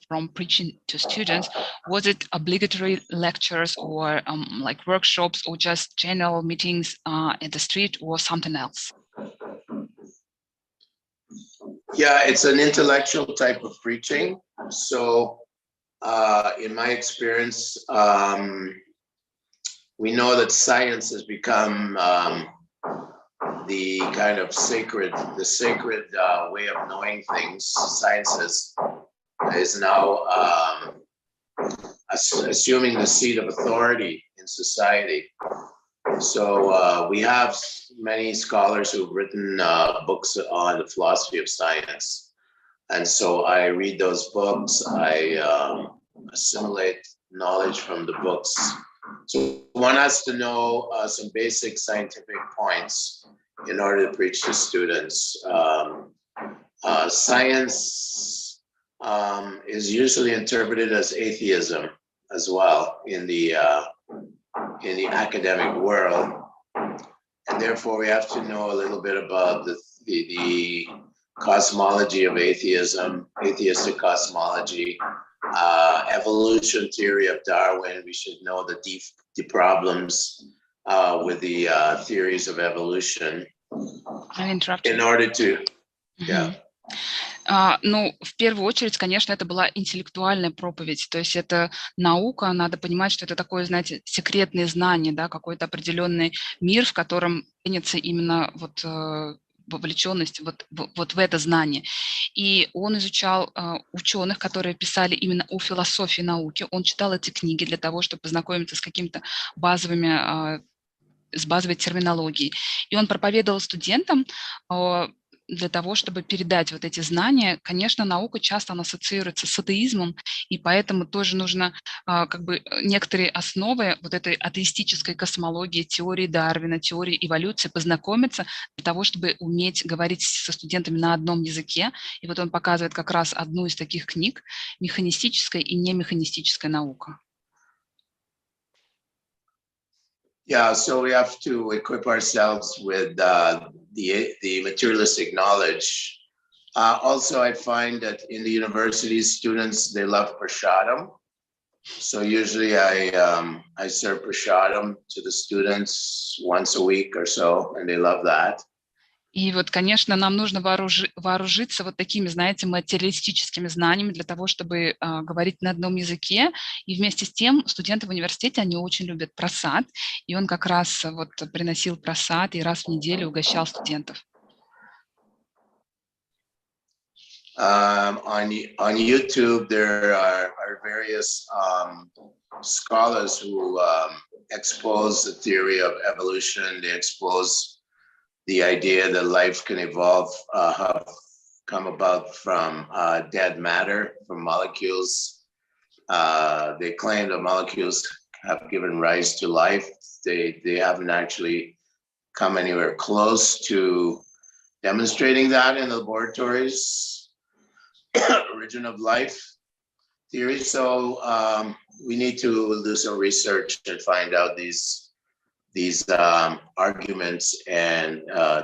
from preaching to students. Was it obligatory lectures or like workshops or just general meetings at the street or something else? Yeah, it's an intellectual type of preaching. So in my experience, we know that science has become the kind of sacred way of knowing things. Science is now assuming the seat of authority in society. So we have many scholars who've written books on the philosophy of science. And so I read those books, I assimilate knowledge from the books. So one has to know some basic scientific points in order to preach to students. Science is usually interpreted as atheism as well in the academic world, and therefore we have to know a little bit about the cosmology of atheism, atheistic cosmology, evolution theory of Darwin. We should know the problems with the theories of evolution in order to, yeah. Ну, в первую очередь, конечно, это была интеллектуальная проповедь, то есть это наука, надо понимать, что это такое, знаете, секретное знание, да, какой-то определенный мир, в котором ценится именно вот вовлеченность вот в это знание. И он изучал ученых, которые писали именно о философии науки. Он читал эти книги для того, чтобы познакомиться с какими-то с базовой терминологией. И он проповедовал студентам для того, чтобы передать вот эти знания. Конечно, наука часто она ассоциируется с атеизмом, и поэтому тоже нужно как бы некоторые основы вот этой атеистической космологии, теории Дарвина, теории эволюции познакомиться для того, чтобы уметь говорить со студентами на одном языке. И вот он показывает как раз одну из таких книг «Механистическая и немеханистическая наука». Yeah, so we have to equip ourselves with the materialistic knowledge. Also, I find that in the universities, students, they love prashadam. So usually I serve prashadam to the students once a week or so, and they love that. И вот, конечно, нам нужно вооружиться вот такими, знаете, материалистическими знаниями для того, чтобы говорить на одном языке. И вместе с тем студенты в университете, они очень любят прасад. И он как раз вот приносил прасад и раз в неделю угощал студентов. On YouTube, there are various scholars who expose the theory of evolution. They expose the idea that life can evolve, have come about from dead matter, from molecules. They claim that molecules have given rise to life. They haven't actually come anywhere close to demonstrating that in the laboratories. Origin of life theory. So we need to do some research and find out these arguments and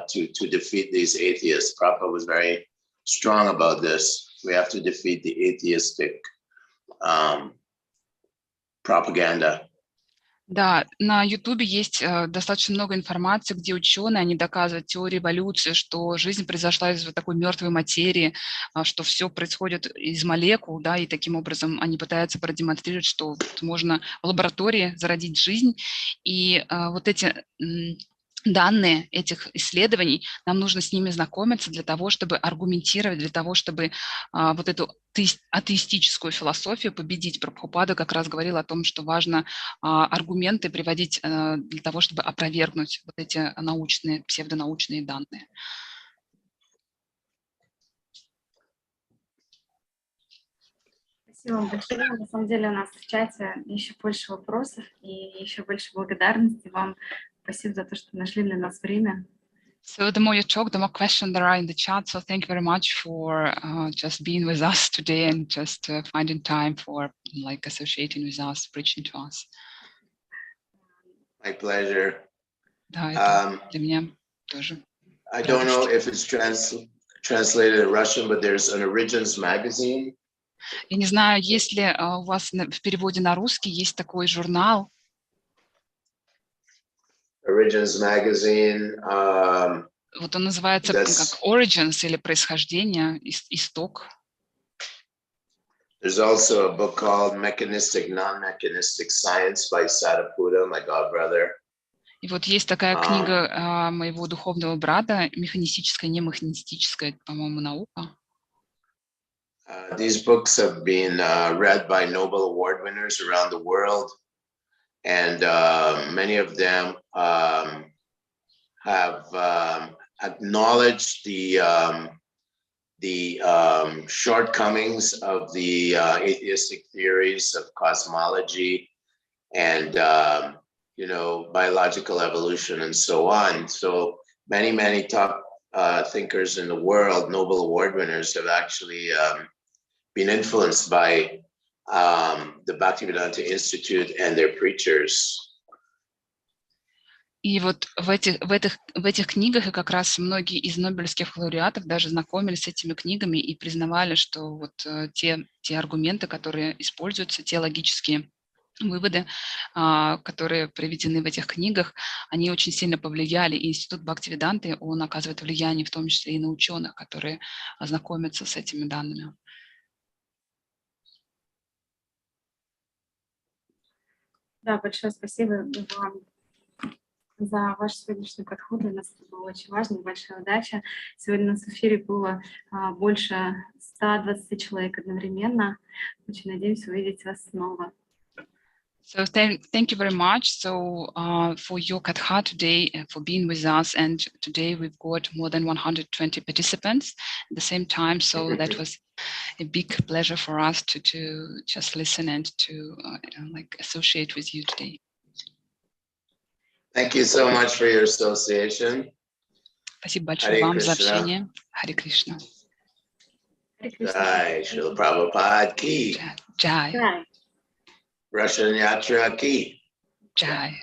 to defeat these atheists. Prabhupada was very strong about this. We have to defeat the atheistic propaganda. Да, на Ютубе есть достаточно много информации, где ученые, они доказывают теорию эволюции, что жизнь произошла из вот такой мертвой материи, что все происходит из молекул, да, и таким образом они пытаются продемонстрировать, что можно в лаборатории зародить жизнь. И вот эти данные этих исследований, нам нужно с ними знакомиться для того, чтобы аргументировать, для того, чтобы вот эту атеистическую философию победить. Прабхупада как раз говорил о том, что важно аргументы приводить для того, чтобы опровергнуть вот эти научные, псевдонаучные данные. Спасибо вам большое. На самом деле у нас в чате еще больше вопросов и еще больше благодарности вам. Спасибо за то, что нашли для нас время. So the more you talk, the more questions there are in the chat. So thank you very much for just being with us today and just finding time for like associating with us, preaching to us. My pleasure. Да, это для меня тоже. I don't know if it's translated in Russian, but there's an Origins magazine. Я не знаю, есть ли у вас в переводе на русский есть такой журнал. Origins magazine. Вот он называется как Origins или происхождение, исток. There's also a book called Mechanistic, Non-Mechanistic Science by Sadhaputta, my godbrother. И вот есть такая книга моего духовного брата, механистическая, немеханистическая, по-моему, наука. These books have been read by Nobel Award winners around the world, and many of them have acknowledged the shortcomings of the atheistic theories of cosmology and biological evolution and so on. So many top thinkers in the world, Nobel Award winners, have actually been influenced by the Bhaktivedanta Institute and their preachers. И вот в этих книгах и как раз многие из нобелевских лауреатов даже знакомились с этими книгами и признавали, что вот те аргументы, которые используются, те логические выводы, которые приведены в этих книгах, они очень сильно повлияли. И Институт Бхактивиданты, он оказывает влияние в том числе и на ученых, которые знакомятся с этими данными. Да, большое спасибо вам. за ваш сегодняшний подход. Для нас это было очень важно, большая удача. Сегодня у нас в эфире было больше 120 человек одновременно. Очень надеемся увидеть вас снова. So thank you very much. So for your Katha today, for being with us. And today we've got more than 120 participants at the same time. So that was a big pleasure for us to just listen and to like associate with you today. Thank you so much for your association. Спасибо большое вам за общение. Харе Кришна. Jai, Шрилы Прабхупады ki. Jai. Russian Yatra ki. Jai.